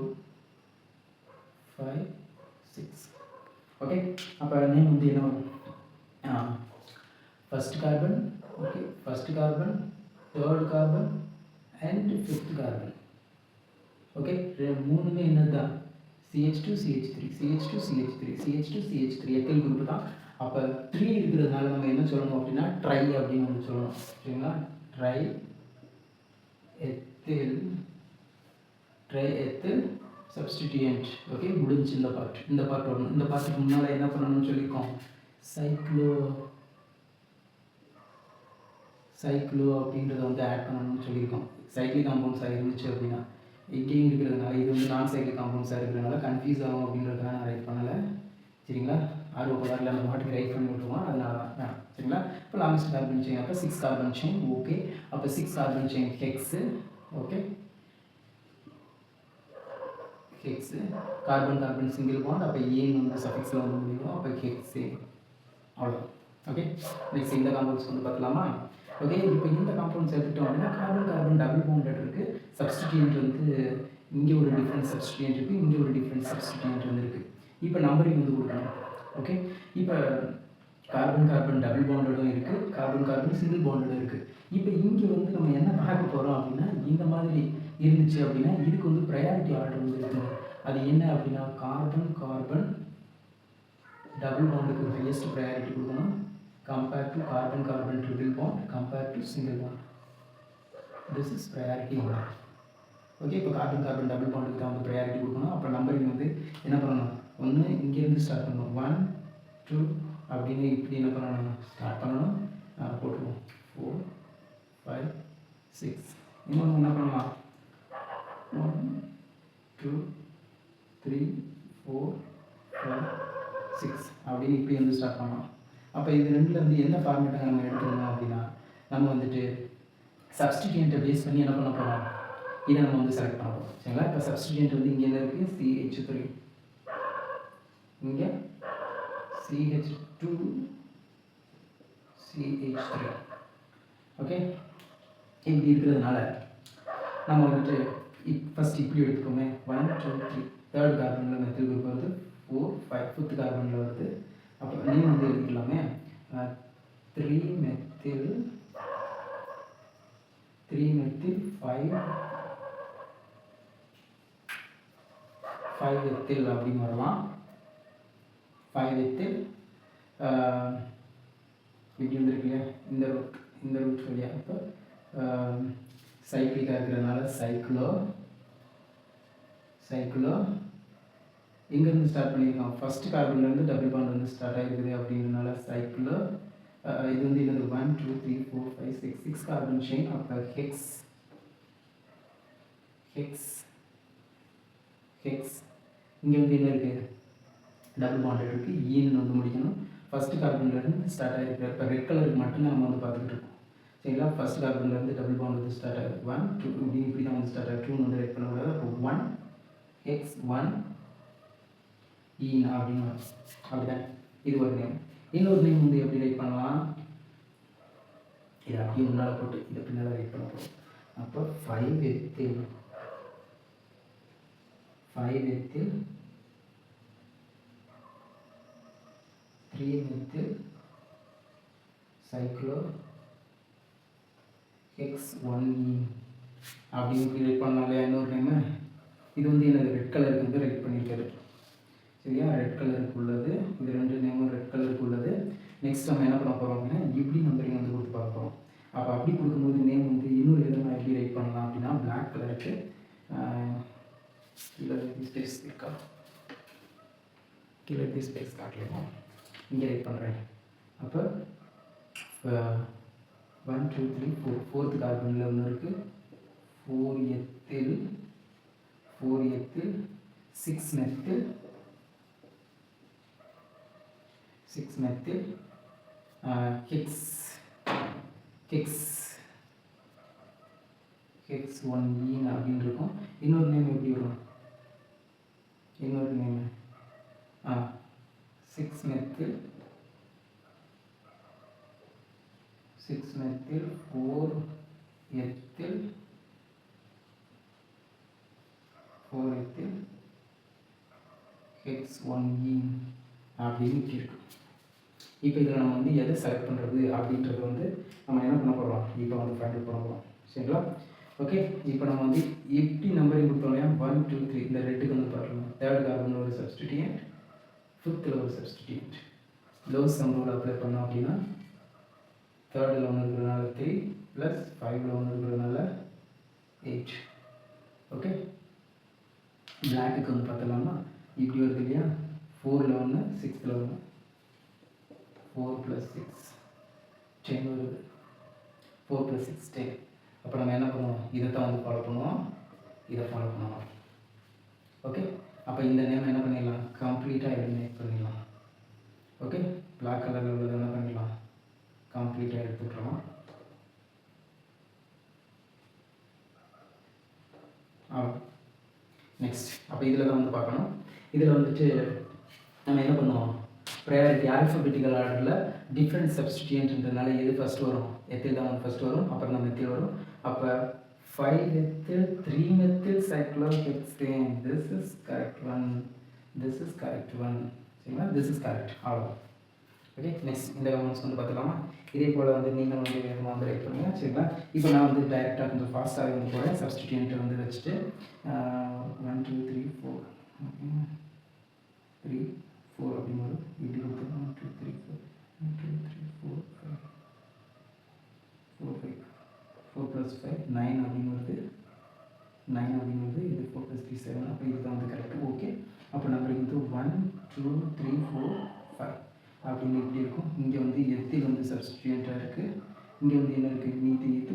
Speaker 1: 5 6. ஓகே, அப்போ நேம் வந்து என்ன வரும், first carbon. Okay, first carbon, third carbon and fifth carbon. Okay, மூணுமே என்னது தான், CH2 CH3 CH2 CH3 CH2 CH3 ethyl group தான். அப்போ 3 இருக்கிறதுனால நம்ம என்ன சொல்லணும் அப்படின்னா ட்ரை அப்படின்னு வந்து சொல்லணும். சரிங்களா, tri ethyl tri ethyl substituent. Okay, முடிஞ்சு இந்த பார்ட் வரணும். இந்த பார்ட்டுக்கு முன்னால் என்ன பண்ணணும்னு சொல்லியிருக்கோம், சைக்ளோ அப்படின்றத வந்து ஆட் பண்ணணும்னு சொல்லியிருக்கோம். சைக்ளிக் காம்பவுண்ட்ஸாக இருந்துச்சு அப்படின்னா, இங்கேயும் இருக்கிறதுனால இது வந்து நான் சைக்ளிக் காம்பவுண்ட்ஸாக இருக்கிறதுனால கன்ஃபியூஸ் ஆகும் அப்படின்றதுக்காக நான் ரைட் பண்ணலை. சரிங்களா, ஆர்வப்படாரில் நம்ம பாட்டுக்கு ரைட் பண்ணி விட்டுருவோம், அதனால தான் வேணும். சரிங்களா, இப்போ லாங்கஸ்ட் கார்பன் செயின் அப்போ 6 கார்பன் செயின். ஓகே, அப்போ 6 carbon chain hex. Okay, hex carbon single bond. அப்போ ஏன் வந்து சஃபிக்ஸில் வந்து முடியும், அப்போ ஹெக்ஸு. அவ்வளோ. ஓகே, நெக்ஸ்ட் இந்த காம்பவுண்ட்ஸ் வந்து பார்க்கலாமா. ஓகே, இப்போ இந்த காம்பவுண்ட்ஸ் எடுத்துட்டோம் அப்படின்னா கார்பன் டபுள் பாண்டட் இருக்குது. சப்ஸ்டிடியன்ட் வந்து இங்கே ஒரு டிஃப்ரெண்ட் சப்ஸ்டிடியன்ட் இருக்குது, இங்கே ஒரு டிஃப்ரெண்ட் சப்ஸ்டிடியன்ட் வந்து இருக்குது. இப்போ நம்பரிங் வந்து கொடுக்கணும். ஓகே, இப்போ கார்பன் டபுள் பாண்டடும் இருக்குது, கார்பன் சிங்கிள் பாண்டடும் இருக்குது. இப்போ இங்கே வந்து நம்ம என்ன பார்க்க போகிறோம் அப்படின்னா, இந்த மாதிரி இருந்துச்சு அப்படின்னா இதுக்கு வந்து ப்ரையாரிட்டி ஆர்டர் வந்து இருக்குது. அது என்ன அப்படின்னா கார்பன் டபுள் பாண்டுக்கு ஹையஸ்ட் ப்ரையாரிட்டி கொடுக்கணும் compared to carbon triple bond compared to single bond. This is priority order. Okay, இப்போ கார்பன் டபுள் பாண்டுக்கு தான் வந்து ப்ரையாரிட்டி கொடுக்கணும். அப்போ நம்பரிங் வந்து என்ன பண்ணணும், ஒன்று இங்கேருந்து ஸ்டார்ட் பண்ணணும், 1 2 அப்படின்னு இப்படி என்ன பண்ணணும், ஸ்டார்ட் பண்ணணும். போட்டுருவோம் 4 5 6. இன்னொன்று என்ன பண்ணலாம், 1 2 3 4 5 6 அப்படின்னு இப்படி வந்து ஸ்டார்ட் பண்ணலாம். அப்போ இது ரெண்டில் வந்து என்ன ஃபார்மேட்டாக நம்ம எடுத்துக்கணும் அப்படின்னா, நம்ம வந்துட்டு சப்ஸ்டிடியண்ட்டை பேஸ் பண்ணி என்ன பண்ண போகிறோம், இதை நம்ம வந்து செலக்ட் பண்ண போகிறோம். சரிங்களா, இப்போ சப்ஸ்டிடியன்ட் வந்து இங்கே என்ன இருக்குது, CH3, இங்கே CH2 CH3. ஓகே, இப்படி இருக்கிறதுனால நம்ம வந்துட்டு ஃபஸ்ட் இப்படி எடுத்துக்கோமே, 1 2 3. தேர்ட் கார்பனில் மெத்தில் குரூப் வருது, 4 5. ஃபிஃப்த் கார்பனில் வருது. அப்போ நேம் வந்து எழுதிக்கலாமே, 3 மெத்தில் 5 எத்தில் அப்படின்னு வரலாம். 5 எத்தில் இப்படி வந்துருக்கு இல்லையா, இந்த ரூட் வழியாக. இப்போ சைக்ளிக்காக இருக்கிறதுனால சைக்ளோ எங்கேருந்து ஸ்டார்ட் பண்ணியிருக்கோம், ஃபஸ்ட் கார்பன்லேருந்து டபுள் பாண்ட் வந்து ஸ்டார்ட் ஆகிருக்குது அப்படின்றனால சைக்கிள். இது வந்து என்னது 1 2 3 4 5 6 6 கார்பன் செயின். அப்போ ஹெக்ஸ் இங்கே வந்து என்ன இருக்குது, டபுள் பாண்ட் இருக்குது, ஈன்னு வந்து முடிக்கணும். ஃபஸ்ட்டு கார்பன்லேருந்து ஸ்டார்ட் ஆகிருக்கு. இப்போ ரெட் கலருக்கு மட்டும்தான் நம்ம வந்து பார்த்துக்கிட்டு இருக்கோம். சரிங்களா, ஃபஸ்ட் கார்பன்லேருந்து டபுள் பாண்ட் வந்து ஸ்டார்ட் ஆகுது, 1 2 இப்படி தான் வந்து ஸ்டார்ட் ஆகுது, 2 வந்து ரெட் பண்ணக்கூடாது. அப்போ 1 ஹெக்ஸ் 1 ஈன் அப்படின்னு அப்படிதான் இது ஒரு நேம். இன்னொரு நேம் வந்து எப்படி ரைட் பண்ணலாம், இதை அப்படியே முன்னால் போட்டு இதை பின்னால் ரைட் பண்ண போகிறோம். அப்போ 5 எத்தில் 3 மெத்தில் சைக்ளோ X1 அப்படின்னு ரைட் பண்ணலாம் இல்லையா. இன்னொரு நேமு இது வந்து என்னது, ரெட் கலருக்கு வந்து ரைட் பண்ணியிருக்காரு. சரியா, ரெட் கலருக்கு உள்ளது, இது ரெண்டு நேமும் ரெட் கலருக்கு உள்ளது. நெக்ஸ்ட் நம்ம என்ன பண்ண போகிறோம் அப்படின்னா, இப்படி நம்பரிங் வந்து கொடுத்து பார்க்க போகிறோம். அப்போ அப்படி கொடுக்கும்போது நேம் வந்து இன்னொரு விதமாக எப்படி ரைட் பண்ணலாம் அப்படின்னா, பிளாக் கலருக்கு கீழே ஸ்பேஸ் இருக்கா, கீழே ஸ்பேஸ் காட்டலாம், இங்கே ரைட் பண்ணுறேன். அப்போ 1 2 3 4 ஃபோர்த்து கார்பனில் ஒன்று இருக்குது, 4 எத்தில் 6 மெத்தில் 1 ஈன் அப்படின்னு இருக்கும். இன்னொரு நேம் எப்படி வரும், இன்னொரு நேம் 6 மெத்தில் 4 எத்தில் X1 ஈன் அப்படின்னு இருக்கு. இப்போ இதில் நம்ம வந்து எதை செலக்ட் பண்ணுறது அப்படின்றது வந்து நம்ம என்ன பண்ண போகிறோம், இப்போ வந்து ஃபைனல் பண்ண போகிறோம். சரிங்களா, ஓகே. இப்போ நம்ம வந்து எப்படி நம்பரிங் கொடுத்தோம் இல்லையா, 1 2 3 இந்த ரெட்டுக்கு வந்து பார்க்கலாம். தேர்ட் கார்பனில் ஒரு சப்ஸ்டிடியன்ட், ஃபிஃப்த்தில் ஒரு சப்ஸ்டிடியன்ட். லோஸ் சம் ரூல் அப்ளை பண்ணோம் அப்படின்னா, தேர்டில் ஒன்று இருக்கிறதுனால 3 + 5ல் ஒன்று இருக்கிறதுனால 8. பிளாக்குக்கு வந்து பார்த்தலாமா, இப்படி வருது இல்லையா, 4ல் 1 6ல் 1 4 + 6 10 வருது, 4 + 6 10. அப்போ நம்ம என்ன பண்ணுவோம், இதை தான் வந்து ஃபாலோ பண்ணுவோம், இதை ஃபாலோ பண்ணுவோம். ஓகே, அப்போ இந்த நேம் என்ன பண்ணிடலாம், கம்ப்ளீட்டாக எலிமினேட் பண்ணிடலாம். ஓகே, பிளாக் கலரில் உள்ளது என்ன பண்ணிடலாம், கம்ப்ளீட்டாக எடுத்துக்கலாம். நெக்ஸ்ட் அப்போ இதில் தான் வந்து பார்க்கணும். இதில் வந்துட்டு நம்ம என்ன பண்ணுவோம், ப்ரையாரிட்டி ஆல்ஃபபெட்டிக்கல் ஆர்டரில் டிஃப்ரெண்ட் சப்ஸ்டிடியன்ட்ன்றதுனால எது ஃபஸ்ட்டு வரும், எத்தில் தான் வந்து ஃபஸ்ட்டு வரும், அப்புறம் தான் மெத்தில் வரும். அப்போ 5 methyl 3 methyl cyclohexane, this is correct one, this is correct one, சரிங்களா, this is correct அவ்வளோ. ஓகே, நெக்ஸ்ட் இந்த கமெண்ட்ஸ் வந்து பார்த்துக்கலாமா. இதே போல் வந்து நீங்கள் வந்து வேகமாக வந்து ரைட் பண்ணுங்கள், சரிங்களா. இப்போ நான் வந்து டைரெக்டாக கொஞ்சம் ஃபாஸ்ட்டாகவே வந்து போகிறேன். சப்ஸ்டிடியூன்ட்டை வந்து வச்சுட்டு 1 2 3 4 3 4 அப்படின்னு வரும். இப்படி கொடுத்து 1 2 3 4 1 2 3 4 5 4 5 4 + 5 9 அப்படின்னு வருது, 9 அப்படின்னு வருது. இது 4 + 3 7. அப்போ இதுதான் வந்து கரெக்டு. ஓகே, அப்போ நம்பர் வந்து 1 2 3 4 5 அப்படின்னு இப்படி இருக்கும். இங்கே வந்து எத்தில் வந்து சப்ஸ்டிடியூண்ட்டாக இருக்குது, இங்கே வந்து என்ன இருக்குது, மீதி இது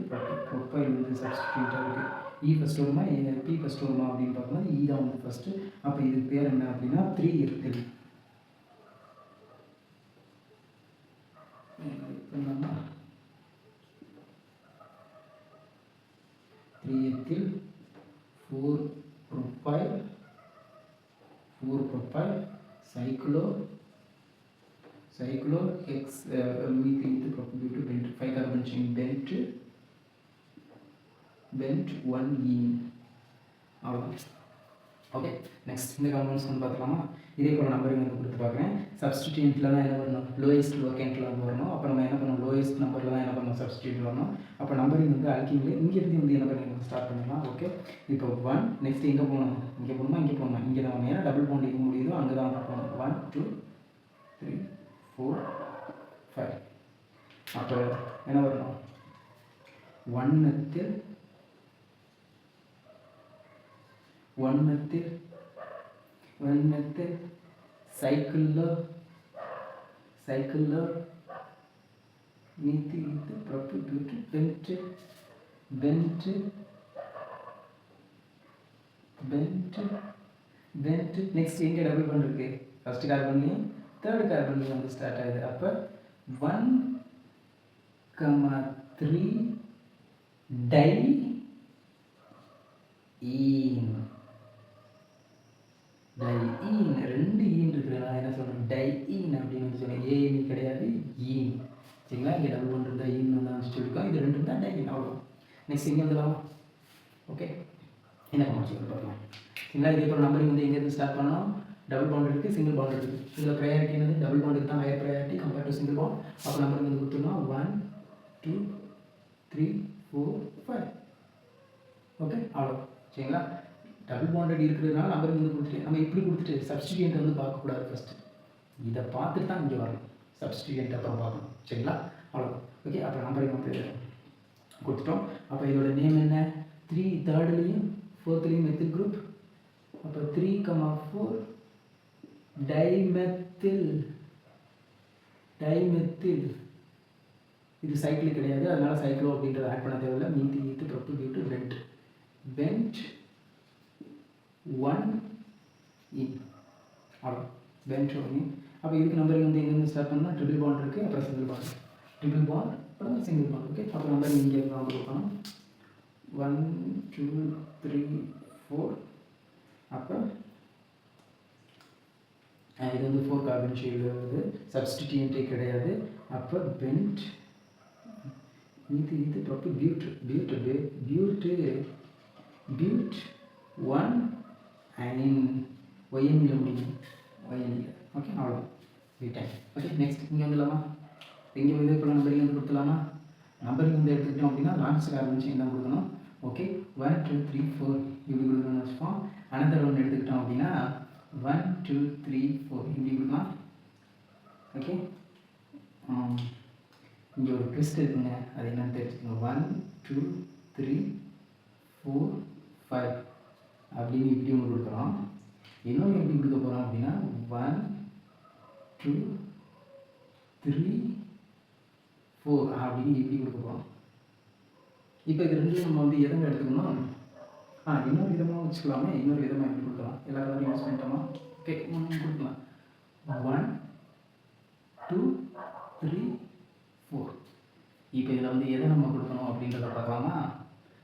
Speaker 1: ப்ரொஃபைல் வந்து சப்ஸ்டிடியூண்ட்டாக இருக்குது. இ ஃபஸ்ட் வருமா பி ஃபஸ்ட் வருமா அப்படின்னு பார்க்கும்போது இ தான் வந்து ஃபஸ்ட்டு. அப்போ இதுக்கு பேர் என்ன அப்படின்னா 3 எத்தில். என்னன்னா 3 ethyl 4 profile cyclo X methyl to propagate to bent 5 carbon chain bent 1 ene அவ்வளோதான். ஓகே, நெக்ஸ்ட் இந்த காம்பவுண்ட்ஸ் வந்து பார்த்துக்கலாமா. இதே போல் நம்பரிங் வந்து கொடுத்து பார்க்குறேன். சப்ஸ்டிடியூண்ட்டில் தான் என்ன வரணும், லோயஸ்ட் லோக்கேண்ட்டில் வந்து வரணும். அப்போ நம்ம என்ன பண்ணணும், லோயஸ்ட் நம்பரில் தான் என்ன பண்ணணும், சப்ஸ்டிடியூட் வரணும். அப்போ நம்பரிங் வந்து அல்கிங்கில் இங்கேருந்து வந்து என்ன பண்ணி ஸ்டார்ட் பண்ணிடலாம். ஓகே, இப்போ 1 நெக்ஸ்ட் எங்கே போகணும், இங்கே போகணுமா இங்கே போகணுமா, இங்கே தான் வரணும். ஏன்னா டபுள் பாண்ட் எங்கே முடியுதோ அங்கே தான் போகணும். 1 2 3 4 5. அப்போ என்ன வரணும், 1 methyl 1 methyl cyclo methyl propagate bent next எங்கே டபுள் பாண்ட் இருக்கு, ஃபர்ஸ்ட் கார்பன்லையும் தேர்ட் கார்பன்லையும் வந்து ஸ்டார்ட் ஆகுது. அப்போ 1,3 டைஈன் ரெண்டு ஈன் இருக்குதுன்னா என்ன சொல்கிறேன், டைஈன் அப்படின்னு வந்து சொல்லுவேன். ஏஇனி கிடையாது, ஈன், சரிங்களா. இங்கே டபுள் பாண்ட் இருந்தால் ஈன் வந்து வச்சுருக்கோம், இது ரெண்டு தான் டைஈன் அவ்வளோ. நெக்ஸ்ட் இங்கே வந்துடலாம். ஓகே, என்ன பண்ண பார்க்கலாம், சரிங்களா. இதே போல் நம்பரிங் வந்து எங்கேருந்து ஸ்டார்ட் பண்ணோம், டபுள் பாண்ட் இருக்குது, சிங்கிள் பாண்ட் இருக்குது. இதில் ப்ரையாரிட்டி என்னது, டபுள் பாண்டுக்கு தான் higher priority compared to single bond. அப்போ நம்பரிங் வந்து கொடுத்துருந்தோம் 1 2 3 4 5. ஓகே, அவ்வளோ, சரிங்களா. டபுள் பாண்டட் இருக்கிறதுனால நம்பர் வந்து கொடுத்துட்டு நம்ம இப்படி கொடுத்துட்டு சப்ஸ்டிடியூண்ட் வந்து பார்க்கக்கூடாது. ஃபஸ்ட்டு இதை பார்த்துட்டு தான் இங்கே வரணும், சப்ஸ்டிடியூண்ட் அப்புறம் பார்க்கணும், சரிங்களா. அவ்வளோ. ஓகே, அப்புறம் நம்பரையும் வந்து கொடுத்துட்டோம். அப்போ இதோட நேம் என்ன, 3 தேர்ட்லேயும் 4th மெத்தில் குரூப். அப்போ 3,4 டைமெத்தில். இது சைக்கிள் கிடையாது, அதனால சைக்ளோ அப்படின்றத ஆட் பண்ண தேவையில்லை. மீதி ஈத்து ப்ரொபகேட் பென்ட் 1 ஈன் அவ்வளோ, பென்ட் 1 ஈன். அப்போ இதுக்கு நம்பரிங் வந்து எங்கேருந்து ஸ்டார்ட் பண்ணால் ட்ரிபிள் பாண்ட் இருக்குது, அப்புறம் சிங்கிள் பாண்ட், அப்புறம் சிங்கிள் பாண்ட். ஓகே, அப்புறம் நம்பர் இங்கே வந்து கொடுக்கணும் 1 2 3 4. அப்புறம் இது வந்து 4 கார்பன் ஷெய்டில் வருது, சப்ஸ்டிடியூண்ட்டே கிடையாது. அப்போ பென்ட் இது ப்ராப்பர் பியூட் 1 அயன் ஒய்என்இல முடியும், ஒய்என்இல. ஓகே, அவ்வளோ விட்டேன். ஓகே, நெக்ஸ்ட் இங்கே வந்துடலாமா. இங்கே இதே போல் நம்பரிங் வந்து கொடுத்துலாமா. நம்பரிங் வந்து எடுத்துக்கிட்டோம் அப்படின்னா லாஸ்ட் கார்பன் செயின் தான் கொடுக்கணும். ஓகே, 1 2 3 4 இப்படி கொடுக்கணும்னு வச்சுப்போம். அனதர் ஒன்று எடுத்துக்கிட்டோம் அப்படின்னா 1 2 3 4 இப்படி கொடுக்கலாம். ஓகே, இங்கே ஒரு ட்விஸ்ட் இருக்குங்க, அது என்னன்னு தெரிஞ்சுக்கோங்க. 1 2 3 4 5 அப்படின்னு இப்படி ஒன்று கொடுக்குறோம். இன்னொன்று எப்படி கொடுக்க போகிறோம் அப்படின்னா 1 2 3 4 அப்படின்னு இப்படி கொடுக்க போகிறோம். இப்போ இது ரெண்டும் நம்ம வந்து எதங்க எடுத்துக்கணும், இன்னொரு விதமாக வச்சுக்கலாமே. இன்னொரு விதமாக எப்படி கொடுக்கலாம், எல்லா கலரையும் யூஸ் பண்ணிட்டோமா? ஓகே, கொடுக்கலாம். 1 2 3 4. இப்போ இதில் வந்து எதை நம்ம கொடுக்கணும் அப்படின்றத பார்க்கலாமா?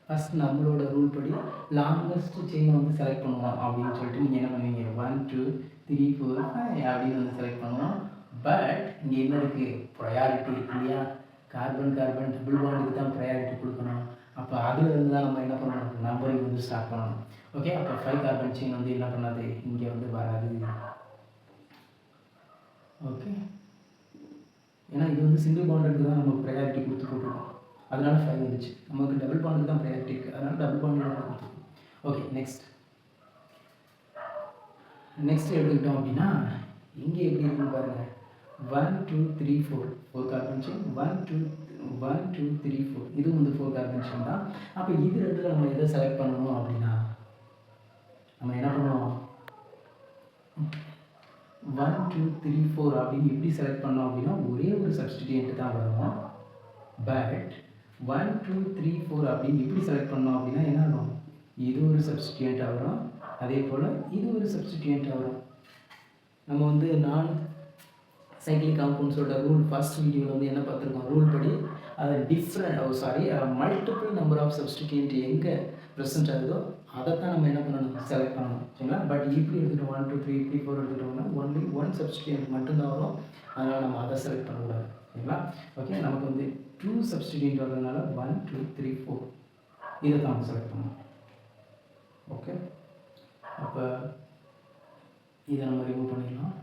Speaker 1: ஃபஸ்ட் நம்மளோட ரூல் படி லாங்கஸ்ட் செயினை வந்து செலக்ட் பண்ணுவோம் அப்படின்னு சொல்லிட்டு நீங்கள் என்ன பண்ணுவீங்க, 1 2 3 4 5 அப்படின்னு வந்து செலக்ட் பண்ணுவோம். பட் இங்கே என்ன இருக்குது, ப்ரையாரிட்டி இல்லையா? கார்பன் கார்பன் டபுள் பாண்டுக்கு தான் ப்ரையாரிட்டி கொடுக்கணும். அப்போ அதில் இருந்து தான் நம்ம என்ன பண்ணணும், நம்பரிங் வந்து ஸ்டார்ட் பண்ணணும். ஓகே, அப்போ 5 கார்பன் செயின் வந்து என்ன பண்ணாது, இங்கே வந்து வராது. ஓகே, ஏன்னா இது வந்து சிங்கிள் பாண்டுக்கு தான் நம்ம ப்ரையாரிட்டி கொடுத்து போட்டுருக்கோம், அதனால 5 வந்துச்சு. நமக்கு டபுள் பாண்டுக்கு தான் ப்ரையாரிட்டி இருக்குது, அதனால டபுள் பாண்டு கொடுத்துருக்கோம். ஓகே, நெக்ஸ்ட் எடுத்துக்கிட்டோம் அப்படின்னா இங்கே எப்படி இருக்குன்னு பாருங்கள். 1 2 3 4 4 கார்பன் செயின். 1 2 3 4 இதுவும் வந்து 4 கார்பன் செயின் தான். அப்போ இது ரெண்டில் நம்ம எதை செலக்ட் பண்ணணும் அப்படின்னா நம்ம என்ன பண்ணுவோம், 1 2 3 4 அப்படின்னு எப்படி செலக்ட் பண்ணோம் அப்படின்னா ஒரே ஒரு சப்ஸ்டிடியூண்ட் தான் வரும். பட் 1 2 3 4 அப்படின்னு எப்படி செலக்ட் பண்ணோம் அப்படின்னா என்ன ஆகும், இது ஒரு சப்ஸ்டிடியூண்ட்டாக வரும், அதே போல் இது ஒரு சப்ஸ்டிடியூண்ட்டாக வரும். நம்ம வந்து நான் சைக்கிளிக் காம்பவுண்ட்ஸோட ரூல் ஃபர்ஸ்ட் வீடியோவில் வந்து என்ன பார்த்துருக்கோம், ரூல் படி அது மல்டிபிள் நம்பர் ஆஃப் சப்ஸ்டிடியூண்ட் எங்கே ப்ரெசென்ட் ஆகுதோ அதை தான் நம்ம என்ன பண்ணணும், செலக்ட் பண்ணணும். சரிங்களா? பட் இப்படி எடுத்துகிட்டோம் 1 2 3 இப்படி 4 எடுத்துக்கிட்டோம்னா ஒன்லி 1 சப்ஸ்டிடியூண்ட் மட்டும்தான் வரும், அதனால் நம்ம அதை செலக்ட் பண்ணக்கூடாது. சரிங்களா? ஓகே, நமக்கு வந்து 2 சப்ஸ்டிடியூண்ட் வரதுனால 1 2 3 4 இதை தான் நம்ம செலக்ட் பண்ணணும். ஓகே, அப்போ இதை நம்ம ரிமூவ் பண்ணிடலாம்.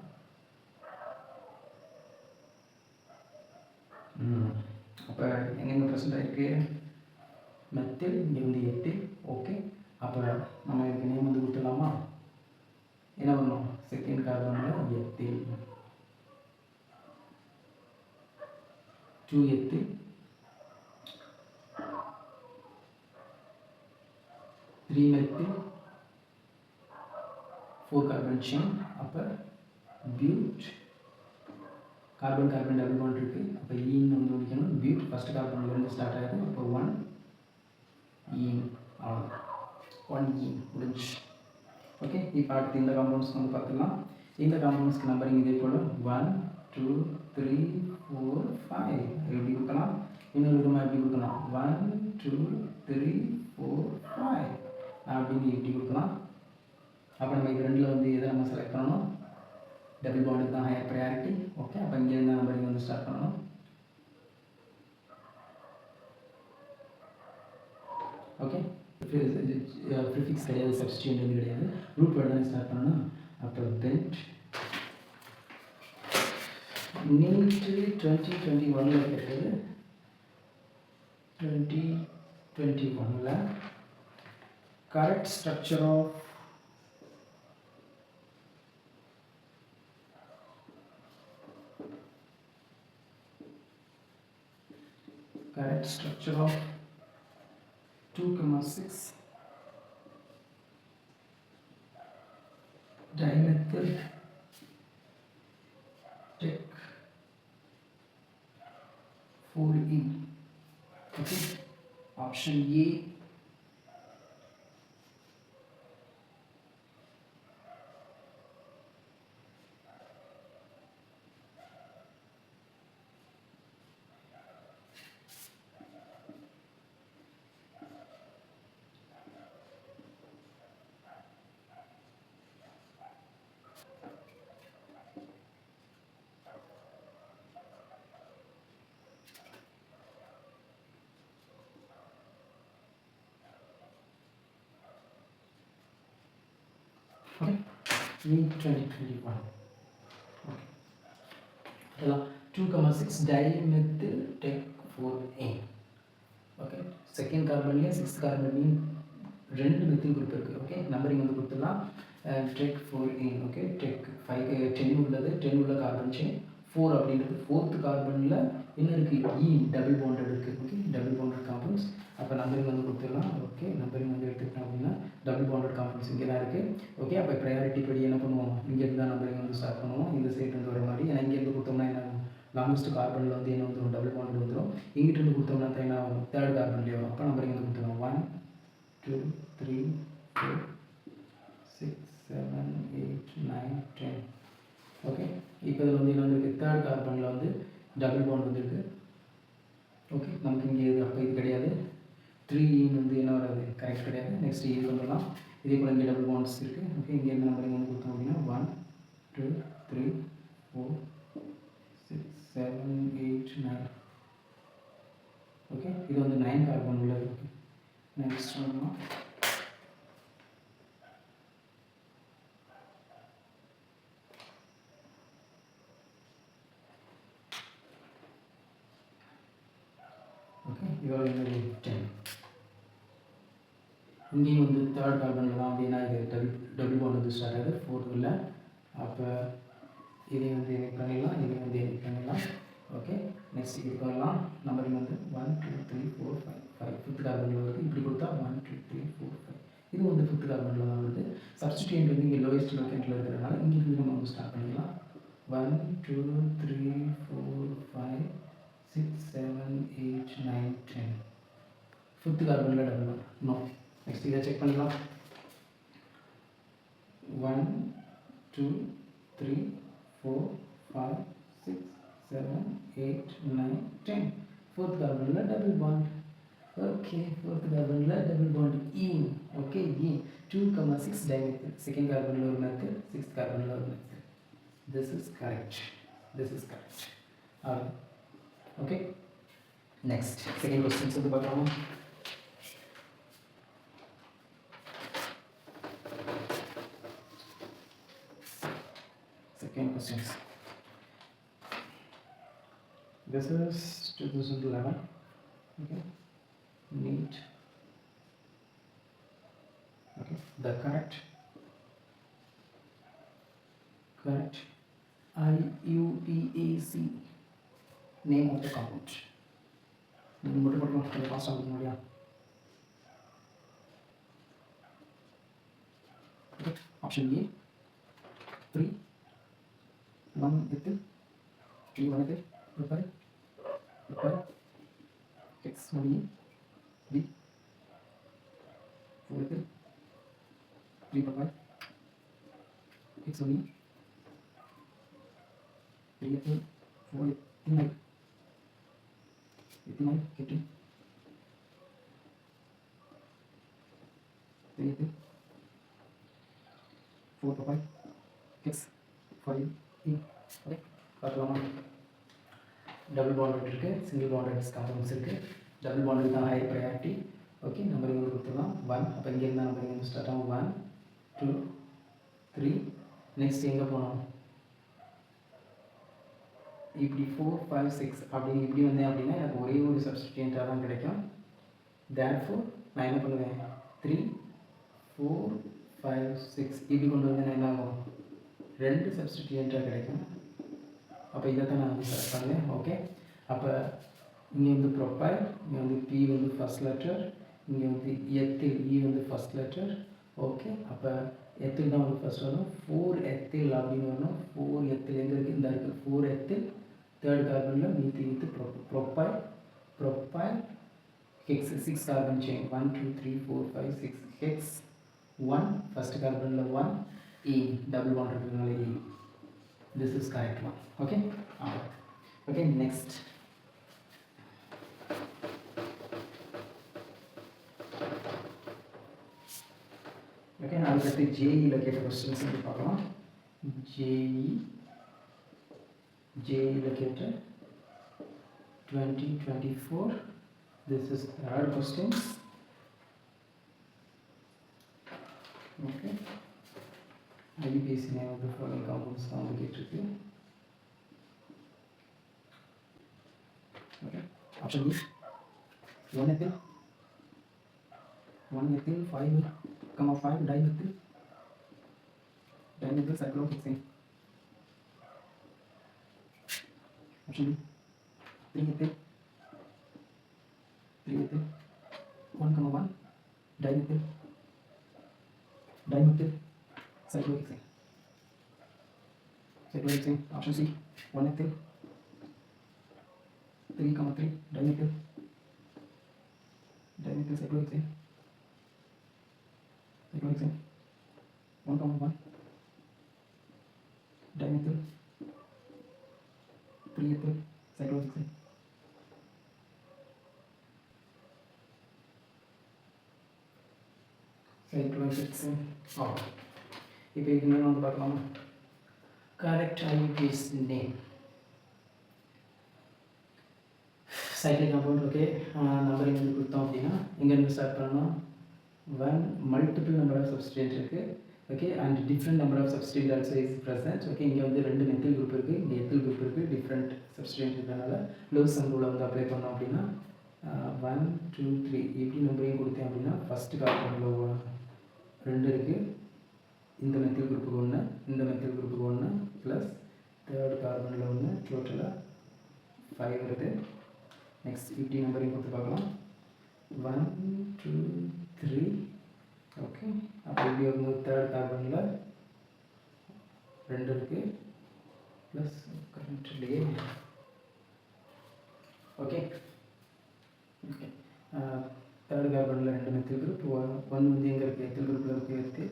Speaker 1: அப்போ எங்கெங்கே ப்ரெசென்ட் ஆகிருக்கு, மெத்தில் இங்கே வந்து எத்தில். ஓகே, அப்போ நம்ம இதுக்கு நேம் வந்து கொடுத்துடலாமா? என்ன பண்ணணும், செகண்ட் கார்பனில் ethyl, 2 ethyl, 3 methyl, 4 carbon chain. அப்போ but, carbon carbon double bond இருக்குது, அப்போ ஈன்னு வந்து முடிக்கணும். பியூட் ஃபஸ்ட் கார்பன்லேருந்து ஸ்டார்ட் ஆகுது, அப்போ 1 ஈன், அவ்வளோ 1 ஈன் முடிஞ்சு. ஓகே, இப்போ அடுத்து இந்த காம்பவுண்ட்ஸ் வந்து பார்த்துக்கலாம். இந்த காம்பவுண்ட்ஸ்க்கு நம்பரிங் இதே போல் 1 2 3 4 5 எப்படி கொடுக்கலாம், இன்னொரு விதமாக எப்படி கொடுக்கலாம், 1 2 3 4 5 அப்படின்னு எப்படி கொடுக்கலாம். அப்போ நம்ம இது ரெண்டில் வந்து எதை நம்ம செலக்ட் பண்ணணும், டபுள் பாண்டுக்கு தான் ஹையர் ப்ரையாரிட்டி. ஓகே, அப்போ இங்கே இருந்தால் நம்பரிங் வந்து ஸ்டார்ட் பண்ணணும். ஓகே, ப்ரிஃபிக்ஸ் கிடையாது, சப்ஸ்டிடியூண்ட் வந்து கிடையாது, ரூட் வேர்டு தான் ஸ்டார்ட் பண்ணணும். அப்போ பென்ட் நீட் 2021 கேட்டது, 2021 correct structure of correct structure of 2,6 dimethyl tech 4E. Okay, option A. Okay, in 2021. Okay, 2,6 dimethyl tech 4A. Okay, second கார்பன்லேயும் 6th கார்பன்லேயும் 2 மெத்தில் குரூப் இருக்குது. ஓகே, நம்பரிங் வந்து கொடுத்துடலாம். Tech 4A. ஓகே, டெக் 5 10 உள்ளது, 10 உள்ள carbon chain. 4 அப்படின்றது 4th கார்பனில் என்ன இருக்குது, இ டபுள் பாண்டட் இருக்குது. Okay, double bonded compounds. அப்போ நம்பரிங் வந்து கொடுத்துடலாம். ஓகே, நம்பரிங் வந்து எடுத்துக்கிட்டோம் அப்படின்னா டபுள் பாண்டட் காம்பவுண்ட்ஸ் இங்கே தான் இருக்குது. ஓகே, அப்போ ப்ரையாரிட்டி படி என்ன பண்ணுவோம், இங்கேருந்து தான் நம்பரிங் வந்து ஸ்டார்ட் பண்ணுவோம். இந்த சைட்லேருந்து வர மாதிரி. ஏன்னா இங்கேருந்து கொடுத்தோம்னா என்ன, லாங்கஸ்ட் கார்பனில் வந்து என்ன வந்துடும், டபுள் பாண்டட் வந்துடும். இங்கிட்டு கொடுத்தோம்னா தான் என்ன ஆகும், தேர்ட் கார்பன்லேயே வரும். அப்போ நம்பரிங் வந்து கொடுத்துருவோம். 1 2 3 4 6 7 8 9 10. ஓகே, இப்போ இதில் வந்து என்ன வந்துருக்கு, தேர்ட் கார்பனில் வந்து டபுள் பாண்ட் வந்துருக்கு. ஓகே, நமக்கு இங்கே இது அப்போ இது கிடையாது. 3 வந்து என்ன வராது, கரெக்ட் கிடையாது. நெக்ஸ்ட் இது வந்துடலாம். இதே போல் இங்கே டபுள் பாண்ட்ஸ் இருக்குது. ஓகே, இங்கே என்ன நம்பரிங் வந்து கொடுத்தோம் அப்படின்னா 1 2 3 4 6 7 8 9. ஓகே, இது வந்து 9 கார்பன் உள்ளது. ஓகே, நெக்ஸ்ட் பண்ணலாம். ஓகே, இதோட என்னது 10. இங்கேயும் வந்து தேர்ட் கார்பனில் தான் அப்படின்னா இது டபுள் பாண்ட் வந்து ஸ்டார்ட் ஆகுது, ஃபோர்த் இல்லை. அப்போ இதையும் வந்து எடிட் பண்ணிடலாம், இதையும் வந்து எடிட் பண்ணிடலாம். ஓகே, நெக்ஸ்ட் இது பண்ணலாம். நம்பரிங் வந்து 1 2 3 4 5 5 ஃபிஃப்த் கார்பனில் வருது. இப்படி கொடுத்தா 1 2 3 4 5 இது வந்து ஃபிஃப்த் கார்பனில் தான் வருது. சப்ஸ்டிடியூண்ட் வந்து இங்கே லோயஸ்ட் லொக்கேட்டில் இருக்கிறதுனால இங்கே நம்ம வந்து ஸ்டார்ட் பண்ணிடலாம். 1 2 3 4 5 6 7 8 9 10 ஃபிஃப்த் கார்பனில் டபுள் பாண்ட் நோ. நெக்ஸ்ட் இதை செக் பண்ணலாம். 1 2 3 4 5 6 7 8 9 10 fourth carbon la double bond. Okay, fourth carbon la double bond ene. Okay, ene 2,6 dimethyl. Second carbon la methyl, sixth carbon la methyl. This is correct. This is correct. Okay, next second question se பார்க்கலாம். Second questions. This is 2011. Okay, NEET. Okay, the correct IUPAC name of the compound. Okay, option A 3 1 ethyl 3 1 ethyl propyl X only B 4 ethyl 3 propyl X only 3 ethyl 4 ethyl ketone 3 ethyl 4 propyl X 5 E. Okay, பார்க்கலாமா? Double bond இருக்கு, single bond compounds இருக்கு. Double bond தான் high priority. Okay, numbering வந்து கொடுத்துடலாம் 1. அப்போ இங்கே இருந்தால் numbering வந்து ஸ்டார்ட் ஆகும் 1 2 3. நெக்ஸ்ட் எங்கே போனோம், இப்படி 4 5 6 அப்படி இப்படி வந்தேன் அப்படின்னா எனக்கு ஒரே ஒரு சப்ஸ்டிடியூண்ட்டாக தான் கிடைக்கும். தேர்ஃபோர் நான் என்ன பண்ணுவேன், 3 4 5 6 இப்படி கொண்டு வந்தேன்னா என்ன ஆகும், 2 சப்ஸ்டிடியூண்ட்டாக கிடைக்கும். அப்போ இதை தான் நான் வந்து செலக்ட் பண்ணுவேன். ஓகே, அப்போ இங்கே வந்து ப்ரொப்பைல், இங்கே வந்து பி வந்து ஃபஸ்ட் லெட்டர், இங்கே வந்து எத்தில் இ வந்து ஃபஸ்ட் லெட்டர். ஓகே, அப்போ எத்தில் தான் வந்து ஃபஸ்ட் வரும். 4 எத்தில் அப்படின்னு வரணும். 4 எத்தில் எங்கே இருக்குது, இந்த இருக்குது 4 எத்தில் தேர்ட் கார்பனில் மீத்தி வித்து propyl hex 6 carbon chain 1 2 3 4 5 6 hex 1 first கார்பனில் 1 E double bond இருக்கிறதுனால E. This is correct one. Okay, okay, next. Okay, now let's take JE located questions in the problem. JE located 2024. This is third questions. Okay, IUPAC name of the following compounds found located. Okay, option B 1 ethyl 5 dimethyl cyclohexane. Option B 3 ethyl 1 comma 1 dimethyl cyclohexane. Option C 1 ethyl 3 comma 3 dimethyl cyclohexane 1 comma 1 dimethyl 3 ethyl cyclohexane. இப்போ இதுக்கு மேலே வந்து பார்க்கலாமா correct ஐயூபிஎஸ் name cyclic compound. Okay, numbering வந்து கொடுத்தோம் அப்படின்னா எங்கேருந்து start பண்ணணும்? 1 மல்டிபிள் நம்பர் ஆஃப் சப்ஸ்டிடென்ட் இருக்குது. Okay, and different number of substituent also is present. Okay, இங்கே வந்து 2 மெத்தில் குரூப் இருக்குது, இங்கே எத்தில் குரூப் இருக்குது. டிஃப்ரெண்ட் சப்ஸ்டிடென்ட் இருக்கிறதுனால லோஸ் சம் ரூலை வந்து அப்ளை பண்ணோம் அப்படின்னா 1 2 3 எப்படி நம்பரையும் கொடுத்தேன் அப்படின்னா ஃபஸ்ட்டு கார்பனில் 2 இருக்குது, இந்த மெத்தில் குரூப்புக்கு 1, இந்த மெத்தில் குரூப்புக்கு 1 ப்ளஸ் தேர்ட் கார்பனில் 1, டோட்டலாக 5 வருது. நெக்ஸ்ட் 50 நம்பரையும் கொடுத்து பார்க்கலாம். 1 2 3. ஓகே, அப்போ இப்படி வரும்போது தேர்ட் கார்பனில் 2 இருக்குது ப்ளஸ் கரண்ட்லேயே. ஓகே ஓகே, தேர்ட் கார்பனில் 2 மெத்தில் குரூப், 1 வந்து எங்கே இருக்குது? எத்தில் குரூப்பில் இருக்குது.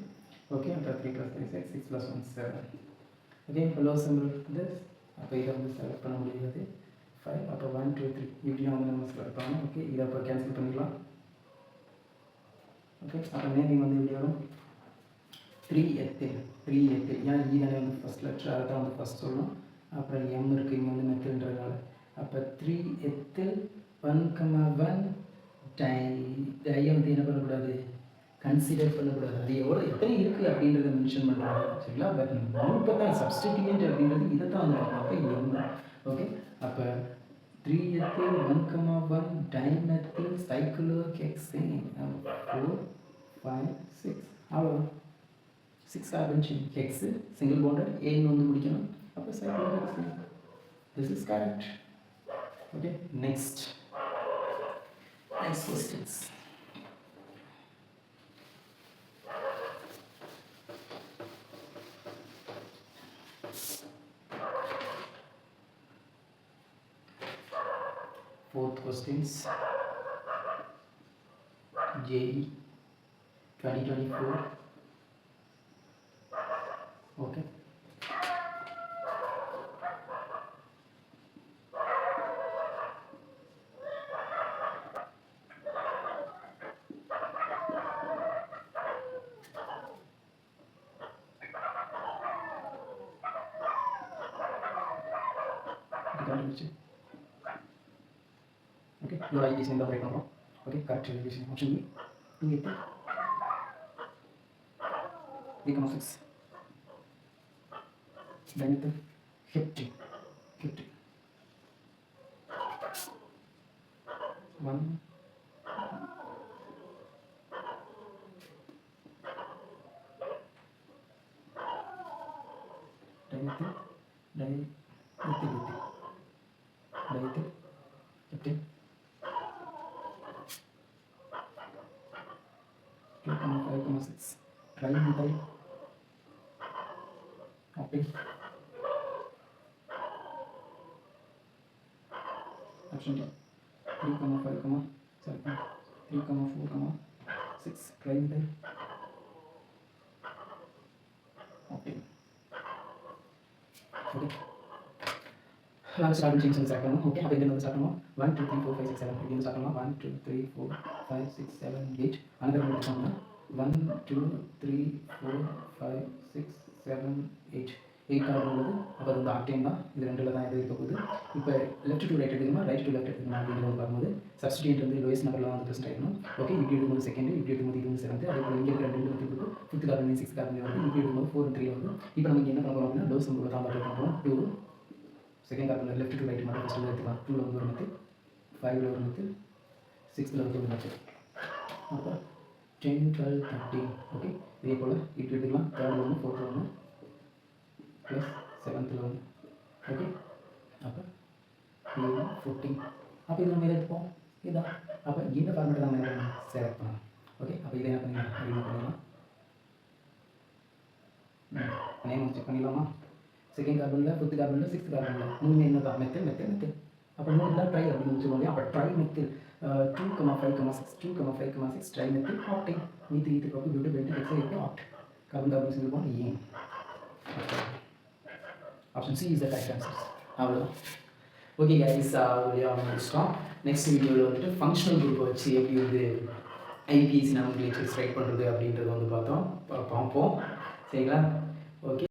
Speaker 1: ஓகே, அப்போ 3 + 3 6, 6 + 1 7. ஓகே, இப்போ லோ சிம்பிள் வந்து அப்போ இதை வந்து செலக்ட் பண்ண முடியாது. 5. அப்போ 1 2 3 இப்படியும் வந்து நம்ம செலக்ட் பண்ணணும். ஓகே, இதை அப்போ கேன்சல் பண்ணிக்கலாம். ஓகே, அப்போ நேமிங் வந்து எப்படி வரும்? 3 ethyl. ஏன் தானே வந்து ஃபஸ்ட் லெட்டர், அதை தான் வந்து ஃபஸ்ட் சொல்லணும். அப்புறம் எம் இருக்குது, இங்கே வந்து மெத்தில்ன்றதுனால. அப்போ 3 ethyl 1 comma 1 டையை வந்து என்ன பண்ணக்கூடாது? கன்சிடர் பண்ணக்கூடாது. அது எத்தனை இருக்குது அப்படின்றத மென்ஷன் பண்ணுறாங்க. சரிங்களா? பட் இப்போ தான் சப்ஸ்டிடியூயன்ட் அப்படின்றது இதை தான் வந்து அப்போ எம். ஓகே, அப்போ 3 ethyl 1 comma 1 dimethyl cyclohexane 4 5 6. அவ்வளோ 6 carbon chain. Hex single bonded ஏன்னு வந்து முடிக்கணும். அப்போ cyclohexane. This is correct. Okay, next questions. Fourth questions, JEE 2024. Okay, okay, your ID is in the right now. Okay, correct elevation. Option B 2 ethyl 3 comma 6 dimethyl heptane 1 dimethyl heptane 2,5,6 trimethyl octane. Option D 3,4,6 trimethyl octane. Okay, நாங்கள் start பண்ணி start பண்ணுவோம். Okay, அப்போ இங்கே start பண்ணுவோம். 1 2 3 4 5 6 7 இப்படி start பண்ணலாம். 1 2 3 4 5 6 7 8 another number பண்ணலாம். 1 2 3 4 5 6 7 8 card உள்ளது. அப்போ அது வந்து ஆக்டேன் தான். இது ரெண்டில் தான் இது இருக்க போகுது. இப்போ லெஃப்ட் டு ரைட் எடுக்கணுமா, ரைட் டு லெஃப்ட் எடுக்கணுமா அப்படிங்கிறத பார்க்கும்போது சப்ஸ்டிடியூட் வந்து லோயஸ்ட் நம்பரில் வந்து ப்ரெசென்ட் ஆகிடணும். ஓகே, இப்படி எடுக்கும்போது செகண்ட், இப்படி எடுக்கும்போது இது வந்து செவன்த். அதே போல் இங்கே இருக்கிற 2 வந்து 5th கார்பன் 6th கார்பன் வந்து இப்படி எடுக்கும்போது 4 3 வந்து. இப்போ நமக்கு என்ன பண்ண போகிறோம் அப்படின்னா லோஸ் நம்பரில் தான் பார்த்து பண்ண போகிறோம். 2 செகண்ட் கார்பனில் லெஃப்ட் டு ரைட் மட்டும் ஃபஸ்ட்டு எடுத்துக்கலாம். 2ல் வந்து ஒரு மெத்தட், 5ல் ஒரு மெத்தட், 6ல் வந்து ஒரு மெத்தட். அப்போ 10 12 13. ஓகே, இதே போல் இப்படி எடுத்துக்கலாம். 3rd 1 4th 1 plus 7th 1. Okay, அப்போ 14. அப்போ இது நம்ம எதை எடுப்போம்? இதுதான். அப்போ இந்த ஃபார்மேட் தான் நம்ம செலக்ட் பண்ணலாம். ஓகே, அப்போ இதை என்ன பண்ணிடலாம்? நேம் செக் பண்ணிடலாமா? செகண்ட் கார்பனில், ஃபிஃப்த் கார்பனில், சிக்ஸ்த் கார்பனில் மூணு என்ன தான்? மெத்தில். அப்போ மூணு தான் ட்ரை அப்படின்னு சொல்லுவாங்க. அப்போ tri methyl 2,5,6 2,5,6 tri methyl octane. மீதி prop but pent hex oct. Carbon single bond ane. Option C is the correct answer. அவ்வளோதான். ஓகே கைஸ், வழியாக முடிச்சிட்டோம். நெக்ஸ்ட் வீடியோவில் வந்துட்டு ஃபங்க்ஷனல் குரூப்பை வச்சு எப்படி வந்து ஐபிஎஸ்சி நாமன்கிளேச்சர் ஸ்ட்ரைக் பண்ணுறது அப்படின்றத வந்து பார்ப்போம். சரிங்களா? ஓகே.